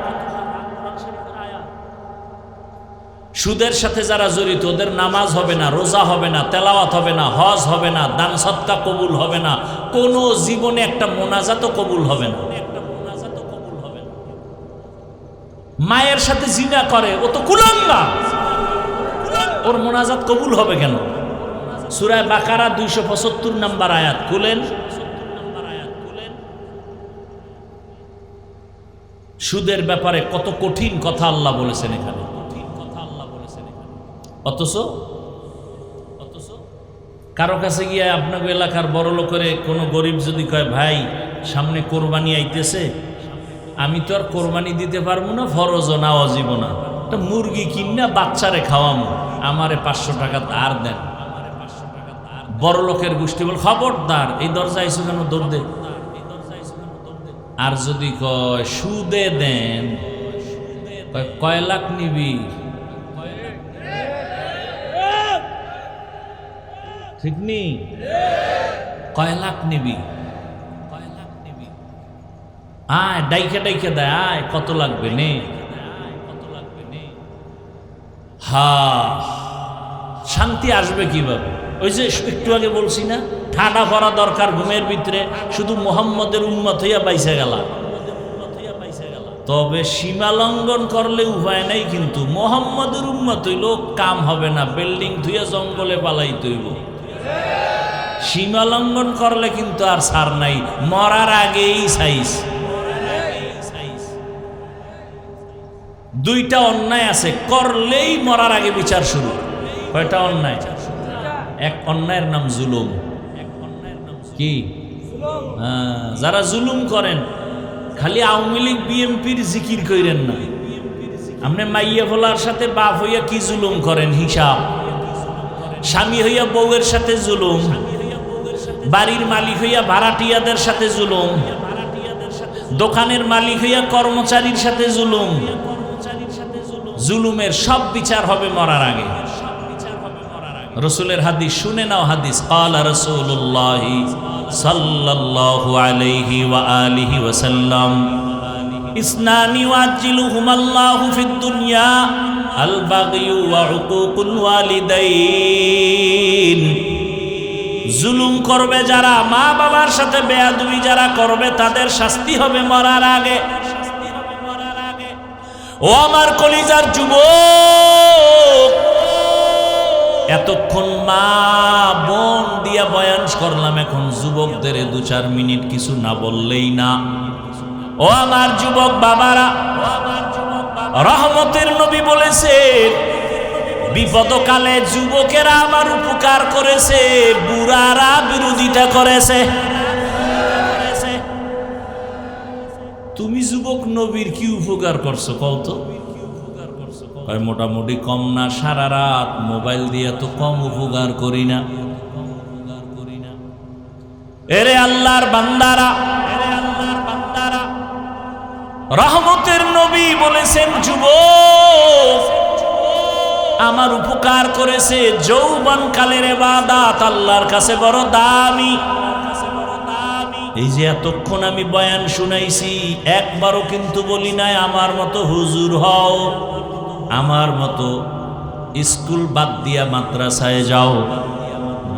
সুদের সাথে যারা জড়িত ওদের নামাজ হবে না, রোজা হবে না, তেলাওয়াত হবে না, হজ হবে না, দান সদকা কবুল হবে না, কোনো জীবনে একটা মোনাজাতও কবুল হবে না। মায়ের সাথে জিনা করে, ও তো কুলাঙ্গার, ওর মোনাজাত কবুল হবে কেন? সূরা বাকারা 275 নম্বর আয়াত খুলেন। সুদের ব্যাপারে কত কঠিন কথা আল্লাহ বলেছেন এখানে। অথচ কারো কাছে গিয়ে আপনাকে এলাকার বড় লোকের কোনো গরিব যদি কয়, ভাই সামনে কোরবানি আইতেছে, আমি তো আর কোরবানি দিতে পারবো না, ফরজও না অজীব না, একটা মুরগি কিনা বাচ্চারে খাওয়ামো, আমারে 500 টাকা ধার দেন। বড় লোকের গোষ্ঠী বল, খবরদার, এই দরজা আইসো কেন? দৌড় দে, আর যদি কয় সুদে দেন, কয় লাখ নিবি? ঠিক নেই, কয় লাখ নিবি? আয় ডাইকে ডাইকে দেয়, আয় কত লাগবে নে। হা, শান্তি আসবে কিভাবে? ওই যে একটু আগে বলছি না, ঠাডা পড়া দরকার ঘুমের ভিতরে, শুধু মোহাম্মদের উম্মত হইয়া বাইসে গেল। তবে সীমা লঙ্ঘন করলে উপায় নাই, কিন্তু মোহাম্মদের উম্মত হইল কাম হবে না, বিল্ডিং ধুইয়া জঙ্গলে পালাইতে হইব। সীমা লঙ্ঘন করলে কিন্তু আর ছাড় নাই, মরার আগেই সাইজ। দুইটা অন্যায় আছে, করলেই মরার আগে বিচার শুরু। কয়টা অন্যায়? এক অন্যায়ের নাম জুলুম। কি? যারা জুলুম করেন, খালি আওয়ামী লীগ বিএনপির জিকির কইরেন না, আপনি মাইয়া ফোলার সাথে বাপ হইয়া কি জুলুম করেন হিসাব। স্বামী হইয়া বউয়ের সাথে জুলুম, বাড়ির মালিক হইয়া ভাড়াটিয়াদের সাথে জুলুম, দোকানের মালিক হইয়া কর্মচারীর সাথে জুলুম। জুলুমের সব বিচার হবে মরার আগে। রাসূলের হাদিস শুনে নাও, হাদিস ক্বালা রাসূলুল্লাহ সাল্লাল্লাহু আলাইহি ওয়া আলিহি ওয়া সাল্লাম, ইসনানি ওয়াজিলুহুমাল্লাহু ফিদ দুনিয়া আল বাগয়ু ওয়া উকুকুল ওয়ালিদাইন। জুলুম করবে যারা, মা বাবার সাথে বেয়াদবি যারা করবে, তাদের শাস্তি হবে মরার আগে। ও আমার কলিজার যুবক, এতক্ষণ মা বোন দিয়া বয়ান করলাম, এখন যুবকদের 2-4 মিনিট কিছু না বললেই না। ও আমার যুবক বাবারা, রহমতের নবী বলেছেন, বিপদকালে যুবকেরা আমার উপকার করেছে, বুড়ারা বিরোধিতা করেছে। তুমি যুবক নবীর কি উপকার করছো কত? মোটামুটি কম না, সারা রাত মোবাইল দিয়ে তো কম উপকার করি না। এরে আল্লাহর বান্দারা, রহমতের নবী বলেছেন, যুবক আমার উপকার করেছে। যৌবনকালের ইবাদত আল্লাহর কাছে বড় দামি। এই যে এতক্ষণ আমি বয়ান শুনাইছি, একবারও কিন্তু বলি নাই আমার মতো হুজুর হও, আমার মতো স্কুল বাদ দিয়া মাদ্রাসায় যাও।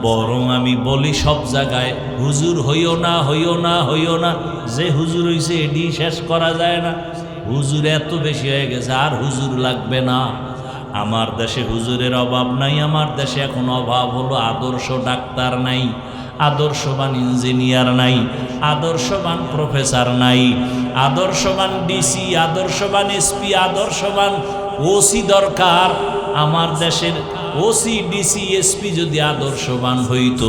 বরং আমি বলি সব জায়গায়, হুজুর হইও না, হইও না, হইও না। যে হুজুর হইছে এডি শেষ করা যায় না। হুজুর এত বেশি হয়ে গেছে, আর হুজুর লাগবে না। আমার দেশে হুজুরের অভাব নাই, আমার দেশে এখন অভাব হলো আদর্শ ডাক্তার নাই, আদর্শবান ইঞ্জিনিয়ার নাই, আদর্শবান প্রফেসর নাই, আদর্শবান ডিসি, আদর্শবান এসপি, আদর্শবান ওসি দরকার। আমার দেশের ওসি ডিসি এসপি যদি আদর্শবান হইতো,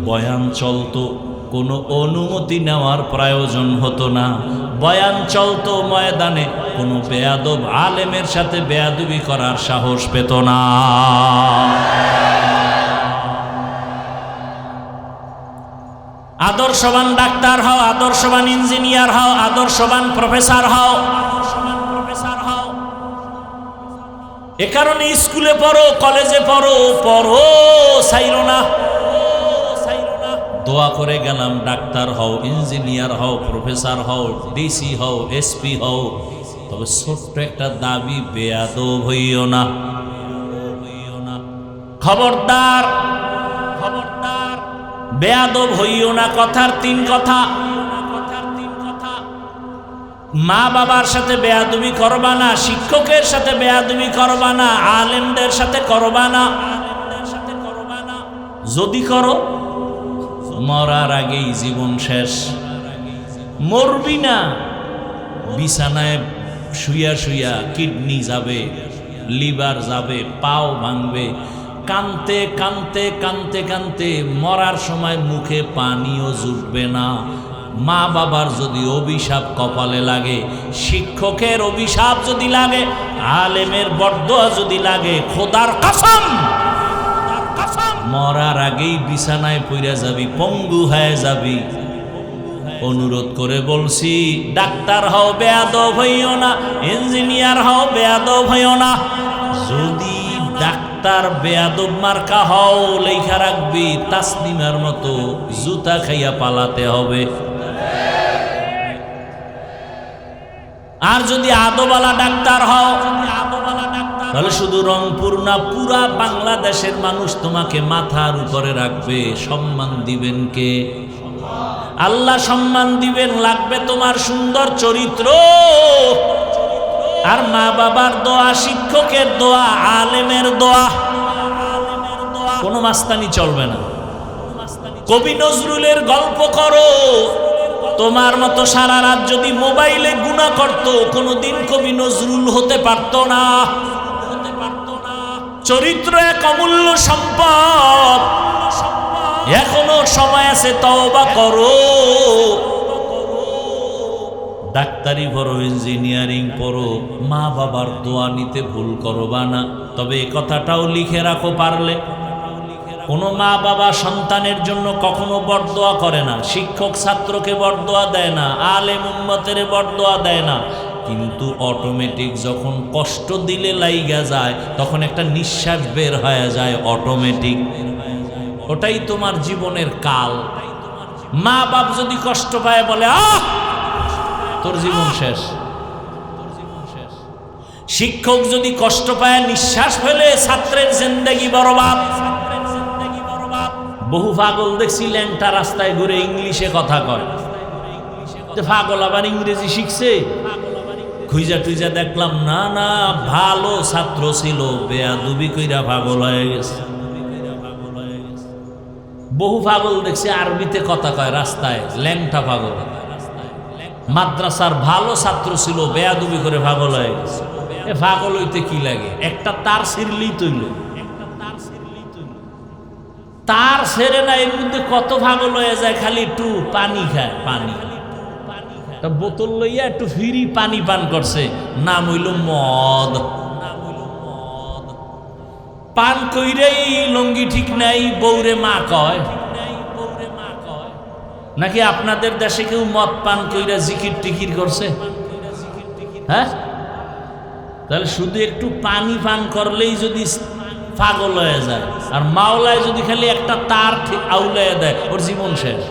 বয়ান চলতো, কোনো অনুমতি নেওয়ার প্রয়োজন হতো না। বয়ান চলতো ময়দানে, কোনো বেয়াদব আলেমের সাথে বেয়াদবি করার সাহস পেত না। আদর্শবান ডাক্তার হও, আদর্শবান ইঞ্জিনিয়ার হও, আদর্শবান প্রফেসর হও। এ কারণে স্কুলে পড়ো, কলেজে পড়ো, পড়ো ছাইরো না। দোয়া করে গেলাম, ডাক্তার হও, ইঞ্জিনিয়ার হও, প্রফেসর হও, ডিসি হও, এসপি হও, তবে ছোট্ট একটা দাবি, বেয়াদব হইও না। খবরদার, খবরদার, বেয়াদব হইও না। কথার 3 কথা। মা বাবার সাথে বেয়াদবি করবা না, শিক্ষকের সাথে বেয়াদবি করবা না, আলেমদের সাথে করবা না। যদি করো, মরার আগেই জীবন শেষ। মরবি না, বিছানায় শুইয়া শুইয়া কিডনি যাবে, লিভার যাবে, পাও ভাঙবে, কানতে কানতে কানতে কানতে মরার সময় মুখে পানিও জুটবে না। মা বাবার যদি অভিশাপ কপালে লাগে, শিক্ষকের অভিশাপ যদি লাগে, আলেমের বরদোয়া যদি লাগে, খোদার কসম মরার আগেই বিছানায় পইরা যাবি, পঙ্গু হয়ে যাবি। ও অনুরোধ করে বলছি, ডাক্তার হও বেয়াদব হইও না, ইঞ্জিনিয়ার হও বেয়াদব হইও না। যদি ডাক্তার বেয়াদব মার্কা হও, লেখা রাখবি তাসলিমার মতো জুতা খাইয়া পালাতে হবে। আর যদি আদবালা ডাক্তার হও, তাহলে শুধু রংপুর না, পুরা বাংলাদেশের মানুষ তোমাকে মাথার উপরে রাখবে। সম্মান দিবেন কে? আল্লাহ সম্মান দিবেন। লাগবে তোমার সুন্দর চরিত্র, আর মা বাবার দোয়া, শিক্ষকের দোয়া, আলেমের দোয়া। কোনো মাস্তানি চলবে না। কবি নজরুলের গল্প করো। তোমার মতো সারা রাত যদি মোবাইলে গুনাহ করত, কোনোদিন কবি নজরুল হতে পারত না। চরিত্র এক অমূল্য সম্পদ। এখনো সময় আছে, তওবা করো। ডাক্তারি পড়ো, ইঞ্জিনিয়ারিং পড়ো, মা বাবার দোয়া নিতে ভুল করবা না। তবে এই কথাটাও লিখে রাখো পারলে, কোনো মা বাবা সন্তানের জন্য কখনো বরদোয়া করে না। শিক্ষক ছাত্রকে বরদোয়া দেয় না, আলেম উম্মতের বরদোয়া দেয় না। কিন্তু অটোমেটিক যখন কষ্ট দিলে লাইগা যায়, তখন একটা নিঃশ্বাস বের হয়ে যায় অটোমেটিক। ওটাই তোমার জীবনের কাল। মা বাপ যদি কষ্ট পায়, বলে আহ, তোর জীবন শেষ। শিক্ষক যদি কষ্ট পায়, নিঃশ্বাস ফেলে, ছাত্রের জিন্দেগি বরবাদ। বহু পাগল দেখছি ল্যাংটা রাস্তায় ঘুরে ইংলিশে কথা কয়। পাগল আবার ইংরেজি শিখছে। খুঁজা টুইজা দেখলাম না না, ভালো ছাত্র ছিল, বেয়াদবি কইরা পাগল হয়ে গেছে। বহু পাগল দেখছি আরবিতে কথা কয় রাস্তায়, ল্যাংটা পাগল। মাদ্রাসার ভালো ছাত্র ছিল, বেয়াদবি করে পাগল হয়ে গেছে। এ পাগল হইতে কি লাগে? একটা তার ছিঁড়লেই তৈল। তার ছেড়ে না, এর মধ্যে কত পাগল হয়ে যায়, খালি একটু পানি খায়। পানি বোতল লইয়া একটু ফ্রি পানি পান করছে, নাম হইল মদ। পান কইরেই লঙ্গি ঠিক নাই, বৌরে মা কয়। নাকি আপনাদের দেশে কেউ মদ পান কইরা জিকির টিকির করছে? হ্যাঁ, তাহলে শুধু একটু পানি পান করলেই যদি পাগল হয়ে যায়, আর মাওলায় যদি খালি একটা তার ঠিক আউলাইয়া দেয়, ওর জীবন শেষ।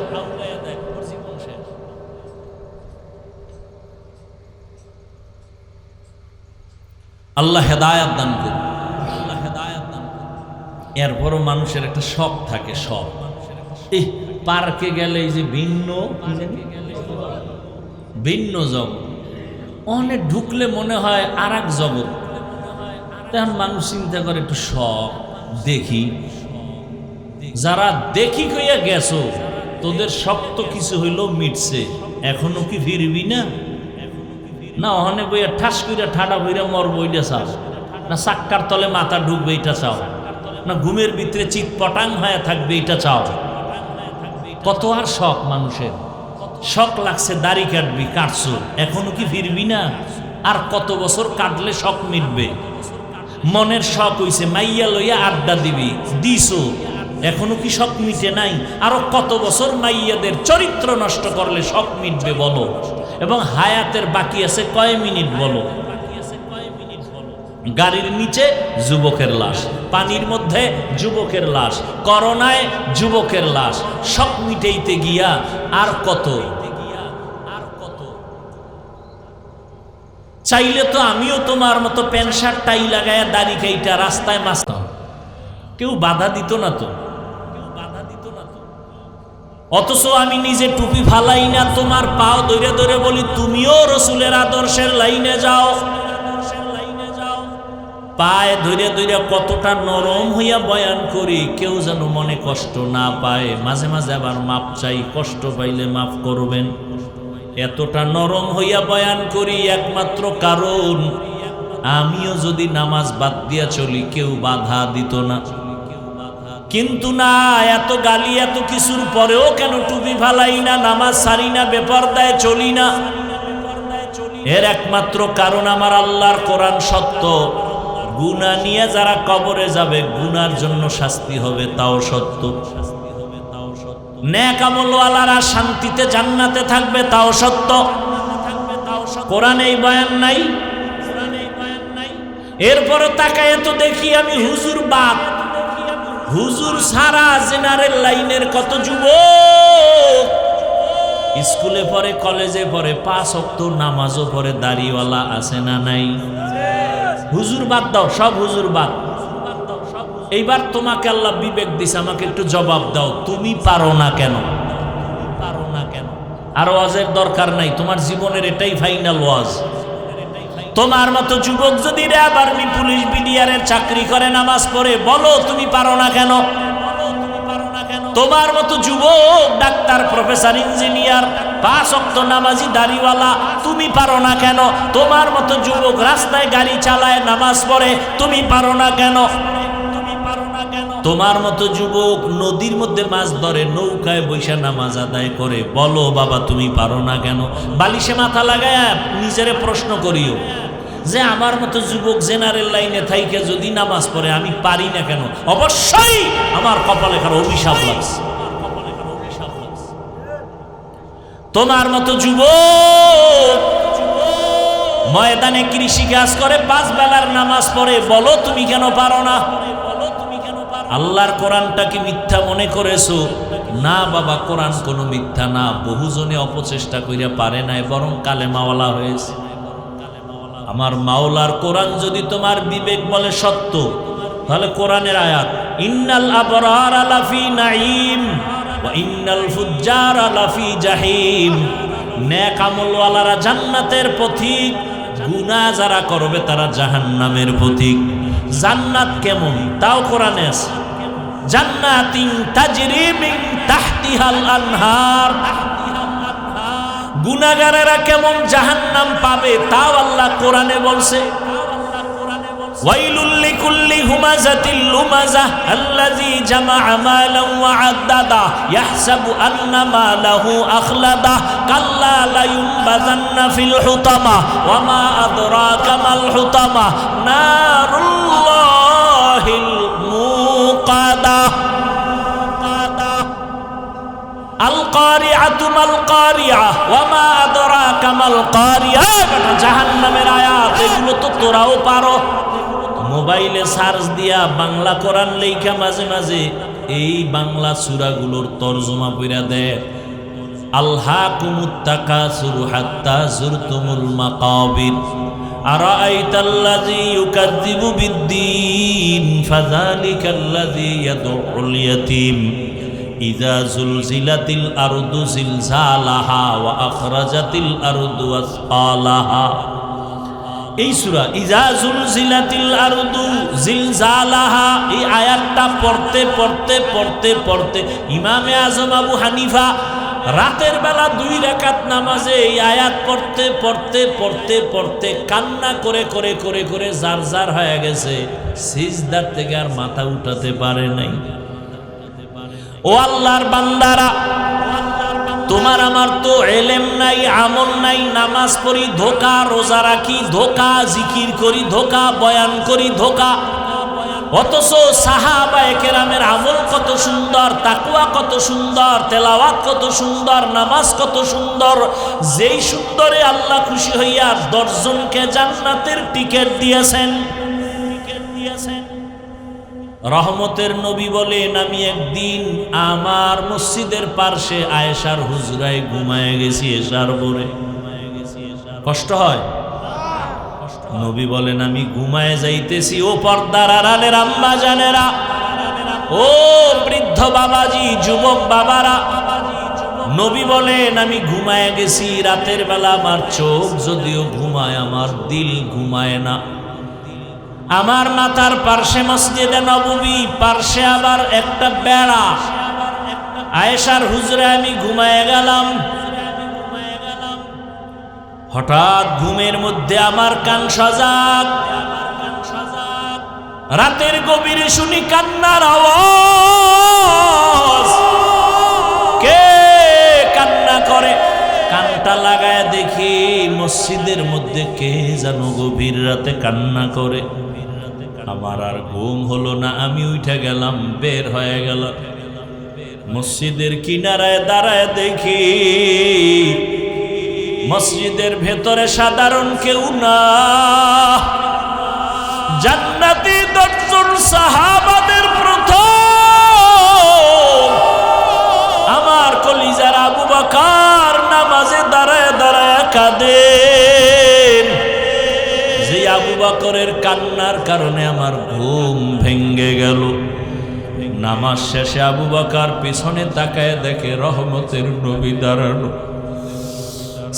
আল্লাহ হেদায়াত দান করুন। এরপরও মানুষের একটা শখ থাকে, শখ। এই পার্কে গেলে এই যে ভিন্ন ভিন্ন জগৎ, অনেক ঢুকলে মনে হয় আর এক জগৎ। তখন মানুষ চিন্তা করে একটু শখ দেখি। যারা দেখি কইয়া গেছো, তোদের শক্ত কিছু হইলেও মিটছে, এখনো কি ফিরবি না? না অনেক বইয়া ঠাস কইরা ঠাডা বইরা মরবো এটা চাও, না চাক্কার তলে মাথা ঢুকবে এটা চাও, না ঘুমের ভিতরে চিৎ পটাং হয়ে থাকবে এটা চাও। কত আর শখ মানুষের। শখ লাগছে দাড়ি কাটবি, কাটছো, এখনো কি ফিরবি না? আর কত বছর কাটলে শখ মিটবে? মনের শখ হইছে মাইয়া লইয়া আড্ডা দিবি, দিছো, এখনো কি শখ মিটে নাই? আরো কত বছর মাইয়াদের চরিত্র নষ্ট করলে শখ মিটবে বলো? এবং হায়াতের বাকি আছে কয় মিনিট বলো? গাড়ির নিচে যুবকের লাশ, পানির মধ্যে যুবকের লাশ, করোনায় যুবকের লাশ। শখ মিটাইতে গিয়া আর কত? চাইলে তো আমিও তোমার মতো প্যান্ট শার্ট টাই লাগায়া দাড়ি কাইটা রাস্তায় মাস্তাম, কেউ বাধা দিত না তো। অথচ আমি নিজে টুপি ফালাই না, তোমার পাও ধরে ধরে বলি তুমিও রসুলের আদর্শের লাইনে যাও। পায়ে ধরে ধরে কতটা নরম হইয়া বয়ান করি, কেউ যেন মনে কষ্ট না পায়। মাঝে মাঝে আবার মাপ চাই, কষ্ট পাইলে মাফ করবেন। এতটা নরম হইয়া বয়ান করি একমাত্র কারণ আমিও যদি নামাজ বাদ দিয়া চলি, কেউ বাধা দিত না। কিন্তু না, এত গালি এত কিছুর পরেও কেন টুপি ফালাই না, নামাজ সারি না, বেপরদায় চলি না? এর একমাত্র কারণ আমার আল্লাহর কোরআন সত্য। গুনাহ নিয়ে যারা কবরে যাবে, গুনার জন্য শাস্তি হবে, তাও সত্য। নেক আমলওয়ালারা শান্তিতে জান্নাতে থাকবে, তাও সত্য। কোরআনেই বয়ান নাই। এরপরও তাকায় তো দেখি আমি হুজুর বাপ, হুজুর সারা জেনারেল লাইনের কত যুবক স্কুলে পড়ে, কলেজে পড়ে, 5 ওয়াক্ত নামাজও পড়ে, দাড়িওয়ালা আছে না নাই? হুজুর বাদ দাও, সব হুজুর বাদ। এইবার তোমাকে আল্লাহ বিবেক দিছে, আমাকে একটু জবাব দাও, তুমি পারো না কেন? পারো না কেন? আর ওয়াজের দরকার নাই, তোমার জীবনের এটাই ফাইনাল ওয়াজ। তোমার মতো যুবক যদি র্যাব, আর্মি, পুলিশ, বিডিআরের চাকরি করে, নামাজ পড়ে, বলো তুমি পারো না কেন? তোমার মতো যুবক ডাক্তার, প্রফেসর, ইঞ্জিনিয়ার, 5 ওয়াক্ত নামাজি, দাড়িওয়ালা, তুমি পারো না কেন? তোমার মতো যুবক রাস্তায় গাড়ি চালায়, নামাজ পড়ে, তুমি পারো না কেন? তোমার মতো যুবক নদীর মধ্যে মাছ ধরে, নৌকায় বৈশা নামাজ আদায় করে, বলো বাবা তুমি পারো না কেন? বালিশে মাথা লাগায় নিজেরে প্রশ্ন করিও যে আমার মতো যুবক জেনারেল লাইনে থাইকে যদি নামাজ পড়ে আমি পারি না কেন? অবশ্যই আমার কপালে কারো অভিশাপ লাগছে। তোমার মতো যুবক ময়দানে কৃষি কাজ করে, 5 বেলার নামাজ পড়ে, বলো তুমি কেন পারো না? আল্লাহর কোরআনটা কি মিথ্যা মনে করেছো? না বাবা, কোরআন কোনো মিথ্যা না। বহুজনে অপচেষ্টা কইরা পারে নাই, বরং কালেমাওয়ালা হয়েছে। আমার মাওলার কোরআন যদি তোমার বিবেক বলে সত্য, তাহলে কোরআনের আয়াত, ইন্নাল আবরারা লাফি নাঈম ওয়া ইন্নাল ফুজ্জারা লাফি জাহিম, নেক আমলওয়ালারা জান্নাতের পথিক, গুনাহ যারা করবে তারা জাহান্নামের পথিক। জান্নাত কেমন তাও কোরআনে আছে, জান্নাতিন তাজরি মিন তাহতিহাল আনহার। গুনাহগারেরা কেমন জাহান্নাম পাবে তাও আল্লাহ কোরআনে বলছে। ওয়াইলুল লিকুল্লি হুমাযাতিল লুমাযাহ আল্লাযী জামাআ মালান ওয়া আদ্দাদা ইয়াহসাবু আন্না মালাহু আখলাদা কাল্লা লা ইউনবাযান্না ফিল হুতামা ওয়া মা আদরাকা মাল হুতামা নারুল্লাহিল মুকাদা আল কারিআতু মাল কারিআ ওয়া মা আদরাকা মাল কারিআ। জাহান্নামের আয়াত এগুলো তো তোরাও পারো। মোবাইলে সার্চ দিয়া বাংলা কোরআন লেখা মাঝে মাঝে এই বাংলা সূরাগুলোর তরজমা পড়া দেয়। আলহাকুমুত তাকাসুর হাত্তা যুরতুমুল মাকাবির আরাআইতাল্লাযী ইউকাযযিবু বিদ্দীন ফাযালিকাল্লাযী ইয়াদউল ইয়াতীম ইযা যুলজিলাতিল আরদু জিলজালাহা ওয়া আখরাজাতিল আরদু আসকালাহা। এই সূরা ইযা যুলজিলাতিল আরদু জিলজালাহা, এই আয়াতটা পড়তে পড়তে পড়তে পড়তে ইমামে আজম আবু হানিফা রাতের বেলা 2 রাকাত নামাজে এই আয়াত পড়তে পড়তে পড়তে পড়তে কান্না করে করে করে করে জার জার হয়ে গেছে, সিজদার থেকে আর মাথা উঠাতে পারে নাই। ও আল্লাহর বান্দারা, তোমার আমার তো এলেম নাই, আমল নাই, নামাজ পড়ি ধোকা, রোজা রাখি ধোকা, জিকির করি ধোকা, বয়ান করি ধোকা। অথচ সাহাবায়ে কেরামের আমল কত সুন্দর, তাকওয়া কত সুন্দর, তেলাওয়াত কত সুন্দর, নামাজ কত সুন্দর। যেই সুন্দরে আল্লাহ খুশি হইয়া 10 জনকে জান্নাতের টিকিট দিয়েছেন। রহমতের নবী বলেন, আমি একদিন আমার মসজিদের পার্শ্বে আয়েশার হুজরায় ঘুমায় গেছি এশার পরে। কষ্ট হয়? নবী বলেন, আমি ঘুমায় যাইতেছি, ও পর্দার আড়ালের আম্মা জানেরা, ও বৃদ্ধ বাবাজি, যুবক বাবারা, নবী বলেন আমি ঘুমায় গেছি রাতের বেলা। আমার চোখ যদিও ঘুমায়, আমার দিল ঘুমায় না। আমার মাথার পার্শ্বে মসজিদে নববী, পার্শ্বে আবার একটা বেড়া। আয়েশার হুজরায় আমি ঘুমায় গেলাম। হঠাৎ ঘুমের মধ্যে আমার কান সজাগ। রাতের গভীরে শুনি কান্নার আওয়াজ। কে কান্না করে? কানটা লাগায় দেখি মসজিদের মধ্যে কে যেন গভীর রাতে কান্না করে। আমার আর ঘুম হলো না, আমি উঠে গেলাম, বের হয়ে গেলাম। মসজিদের কিনারায় দাঁড়ায় দেখি মসজিদের ভেতরে সাধারণ কেউ না, জান্নাতি 10 জন সাহাবাদের প্রথম আমার কলিজার আবু বকর নামাজে দাঁড়ায় দাঁড়ায় কাঁদেন। যে আবু বকরের কান্নার কারণে আমার ঘুম ভেঙ্গে গেল। নামাজ শেষে আবু বকর পিছনে তাকায় দেখে রহমতের নবী দাঁড়ানো।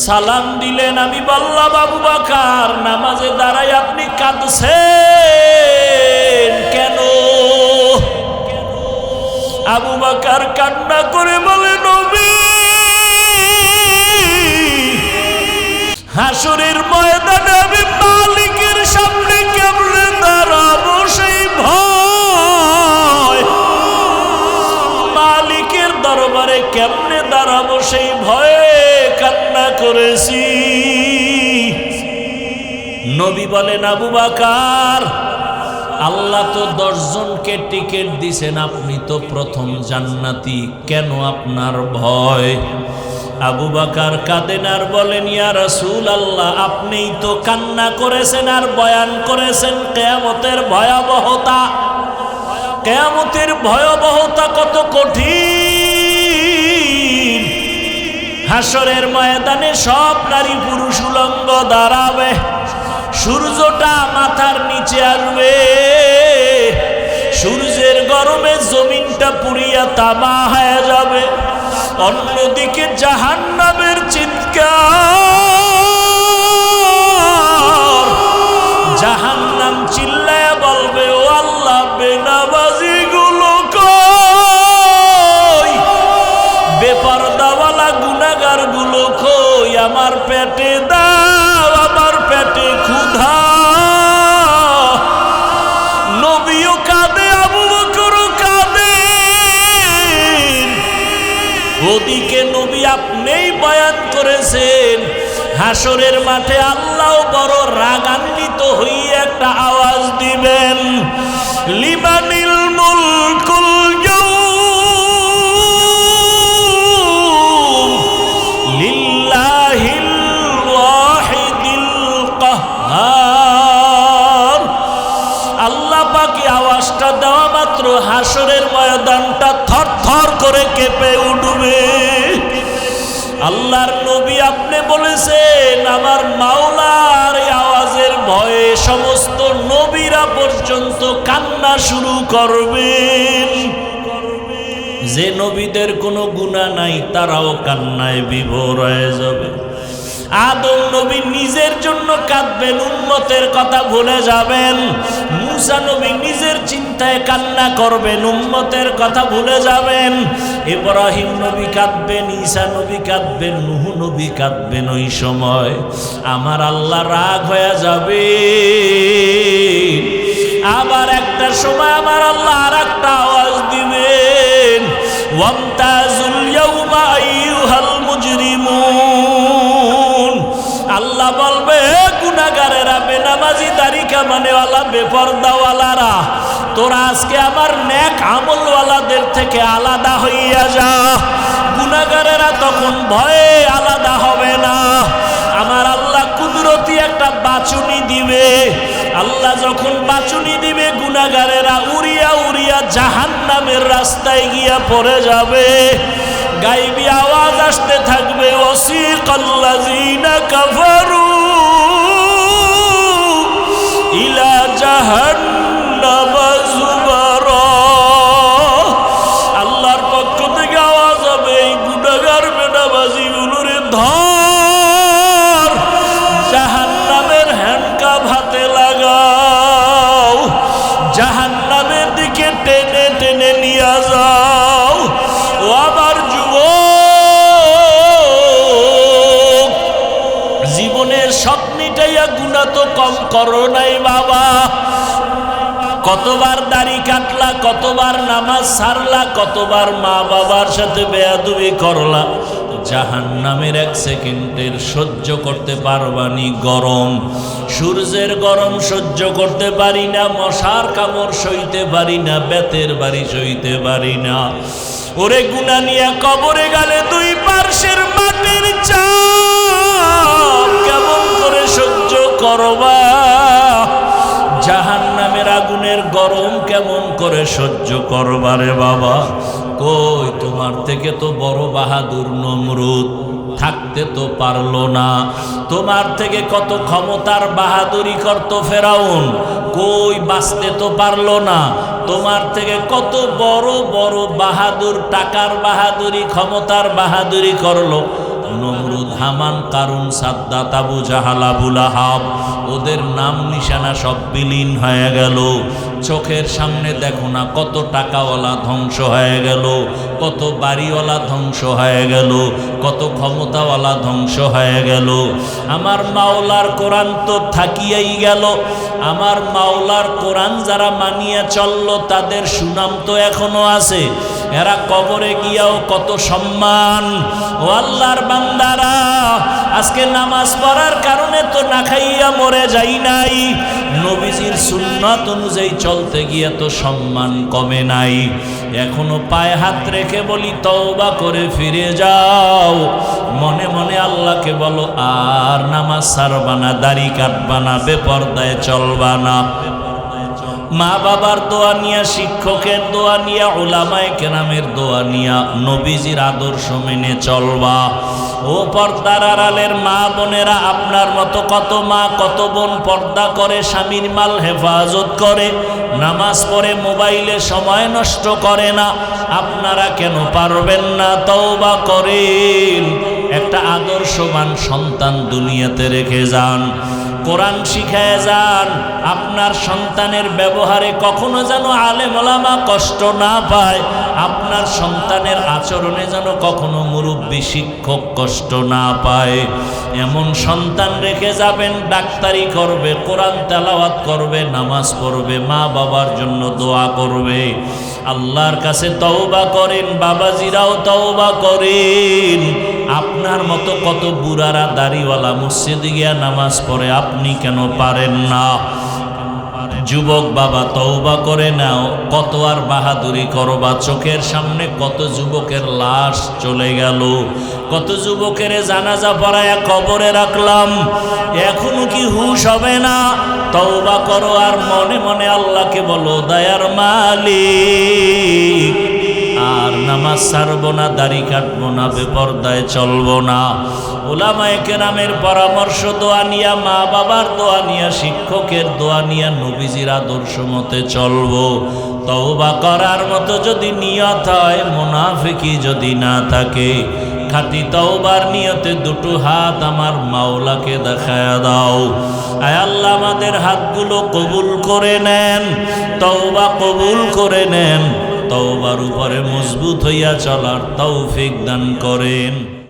সালাম দিলেন, আমি বললাম আবু বকর নামাজে দাঁড়ায় আপনি কাঁদছেন কেন? আবু বকর কান্না করে বলে, নবী হাসরের ময়দানে আমি মালিকের সামনে কেমনে দাঁড়াবো সেই ভয়, মালিকের দরবারে কেমনে দাঁড়াবো সেই ভয়ে কান্না করেছি। নবী বলেন, আবু বকর আল্লাহ তো 10 জনকে টিকিট দিছেন, আপনি তো প্রথম জান্নাতি, কেন আপনার ভয়? আবু বকর কাঁদেন আর বলেন, ইয়া রাসূলুল্লাহ আপনিই তো কান্না করেছেন আর বয়ান করেছেন কিয়ামতের ভয়াবহতা। কিয়ামতের ভয়াবহতা কত কঠিন। হাসরের ময়দানে সব নারী পুরুষ উলঙ্গ দাঁড়াবে, সূর্যটা মাথার নিচে আসবে, সূর্যের গরমে জমিনটা পুড়িয়া তামা হয়ে যাবে। অন্যদিকে জাহান্নামের চিৎকার, জাহান্নাম চিল্লায়া বলবে, ও আল্লাহ বেনামাজি গুলো কই, বেপরদাওয়ালা গুনাহগার গুলো কই, আমার পেটে দাও, আমার পেটে ক্ষুধা। নবীও কাঁদে, আবু বকরও কাঁদে। ওদিকে নবী আপনিই বয়ান করেছেন, হাসরের মাঠে আল্লাহ বড় রাগান্বিত হয়ে একটা আওয়াজ দিবেন, লিমানিল মুলকুল ইয়াউম লিল্লাহিল ওয়াহিদিল কাহ্হার। আল্লাহ পাক আওয়াজটা দেওয়া মাত্র হাসরের ময়দানটা থরথর করে কেঁপে উঠবে। আল্লাহর নবী আপনি বলেছেন, আমার মাওলার আওয়াজের ভয়ে সমস্ত নবীরা পর্যন্ত কান্না শুরু করবেন। যে নবীদের কোনো গুনাহ নাই তারাও কান্নায় বিভোর হয়ে যাবে। আদম নবী নিজের জন্য কাঁদবেন, উম্মতের কথা ভুলে যাবেন। মুসা নবী নিজের চিন্তায় কান্না করবেন, উম্মতের কথা ভুলে যাবেন। ইব্রাহিম নবী কাঁদবেন, ঈসা নবী কাঁদবেন, নূহ নবী কাঁদবেন। ওই সময় আমার আল্লাহ রাগ হয়ে যাবে। আবার একটা সময় আমার আল্লাহ আর একটা আওয়াজ দিবেন, ওয়ামতাজুল ইয়াউমা আইয়ুহাল মুজরিমুন। আল্লাহ বলবে, গুনাহগারেরা, বেনামাজি, দাড়ি কামানেওয়ালা, বেপরদাওয়ালারা, তোরা আজকে আমার নেক আমলওয়ালাদের থেকে আলাদা হইয়া যা। গুনাহগারেরা তখন ভয়ে আলাদা হবে না। আমার আল্লাহ কুদরতি একটা বাচুনি দিবে। আল্লাহ যখন বাচুনি দিবে, গুনাহগারেরা উড়িয়া উড়িয়া জাহান্নামের রাস্তায় গিয়া পড়ে যাবে। গাইবি আওয়াজ আসতে থাকবে, ওয়াসিকাল্লাযীনা কাফারু ইলা জাহান্নাম যুমারা। আল্লাহর পক্ষ থেকে আওয়াজ হবে, এই গুনাহগার বেনামাজিগুলোরে ধর, জাহান্নামের হ্যান্ডকাপ হাতে লাগাও, জাহান্নামের দিকে টেনে টেনে নিয়ে যাও। ও আমার যুবক, জীবনের সব মিটাইয়া গুনাহ তো কম করো নাই বাবা। কতবার দাড়ি কাটলা, কতবার নামাজ ছাড়লা, কতবার মা বাবার সাথে বেয়াদবি করলা। জাহান্নামের 1 সেকেন্ডের সহ্য করতে পারবানি গরম, সূর্যের গরম সহ্য করতে পারি না, মশার কামড় সইতে পারি না, বেতের বাড়ি সইতে পারি না। ওরে গুনাহ নিয়ে কবরে গেলে দুই পার্শ্বের মাটির চাপ কেমন করে সহ্য করবা? জাহান্নামের আগুনের গরম কেমন করে সহ্য করবা রে বাবা? কই তোমার থেকে তো বড় বাহাদুর নমরুদ থাকতে তো পারলো না। তোমার থেকে কত ক্ষমতার বাহাদুরি করত ফেরাউন, কই বাঁচতে তো পারলো না। তোমার থেকে কত বড় বড় বাহাদুর, টাকার বাহাদুরি, ক্ষমতার বাহাদুরি করলো নমরুদ, হামান, কারুন, সাদ্দাত, আবু জাহাল, আবু লাহাব। ওদের নাম নিশানা সব বিলীন হয়ে গেল। চোখের সামনে দেখো না কত টাকাওয়ালা ধ্বংস হয়ে গেল, কত বাড়িওয়ালা ধ্বংস হয়ে গেল, কত ক্ষমতাওয়ালা ধ্বংস হয়ে গেল। আমার মাওলার কোরআন তো থাকিয়াই গেল। আমার মাওলার কোরআন যারা মানিয়ে চলল তাদের সুনাম তো এখনো আছে। এরা কবরে গিয়াও কত সম্মান। ও আল্লাহর বান্দারা, আজকে নামাজ পড়ার কারণে তো না খাইয়া মরে যাই নাই, নবীজির সুন্নাত অনুযায়ী চলতে গিয়ে তো সম্মান কমে নাই। এখনো পায়ে হাত রেখে বলি তওবা করে ফিরে যাও। মনে মনে আল্লাহকে বলো আর নামাজ ছাড়বা না, দাড়ি কাটবা না, বেপরদায় চলবা না। মা বাবার দোয়া নিয়া, শিক্ষকের দোয়া নিয়া, উলামায়ে কেরামের দোয়া নিয়া নবীজির আদর্শ মেনে চলবা। ও পর্দার আড়ালের মা বোনেরা, আপনার মতো কত মা কত বোন পর্দা করে, স্বামীর মাল হেফাজত করে, নামাজ পড়ে, মোবাইলে সময় নষ্ট করে না। আপনারা কেন পারবেন না? তওবা করেন, একটা আদর্শবান সন্তান দুনিয়াতে রেখে যান, কোরআন শিখায় যান। আপনার সন্তানের ব্যবহারে কখনো যেন আলেম ওলামা কষ্ট না পায়, আপনার সন্তানের আচরণে যেন কখনো মুরব্বী শিক্ষক কষ্ট না পায়। এমন সন্তান রেখে যাবেন, ডাক্তারি করবে, কোরআন তেলাওয়াত করবে, নামাজ পড়বে, মা বাবার জন্য দোয়া করবে। আল্লাহর কাছে তওবা করেন, বাবাজিরাও তওবা করেন। আপনার মতো কত বুড়ারা দাড়িওয়ালা মসজিদে গিয়া নামাজ পড়ে, আপনি কেন পারেন না? যুবক বাবা তওবা করে নাও, কত আর বাহাদুরি করবা? চোখের সামনে কত যুবকের লাশ চলে গেল, কত যুবকের জানাজা পড়ায়া কবরে রাখলাম, এখনো কি হুঁশ হবে না? তওবা করো আর মনে মনে আল্লাহকে বলো, দয়ার মালিক আর নামাজ ছাড়বো না, দাড়ি কাটবো না, বেপরদায় চলবো না। উলামায়ে কেরামের পরামর্শ দোয়া নিয়া, মা বাবার দোয়া নিয়া, শিক্ষকের দোয়া নিয়া নবীজির আদর্শ মতে চলবো। তওবা করার মতো যদি নিয়ত হয়, মুনাফিকি যদি না থাকে, খাঁটি তওবার নিয়তে দুটো হাত আমার মাওলাকে দেখায়া দাও। আয় আল্লাহ, আমাদের হাতগুলো কবুল করে নেন, তওবা কবুল করে নেন, তওবার উপরে মজবুত হইয়া চলার তৌফিক দান করেন।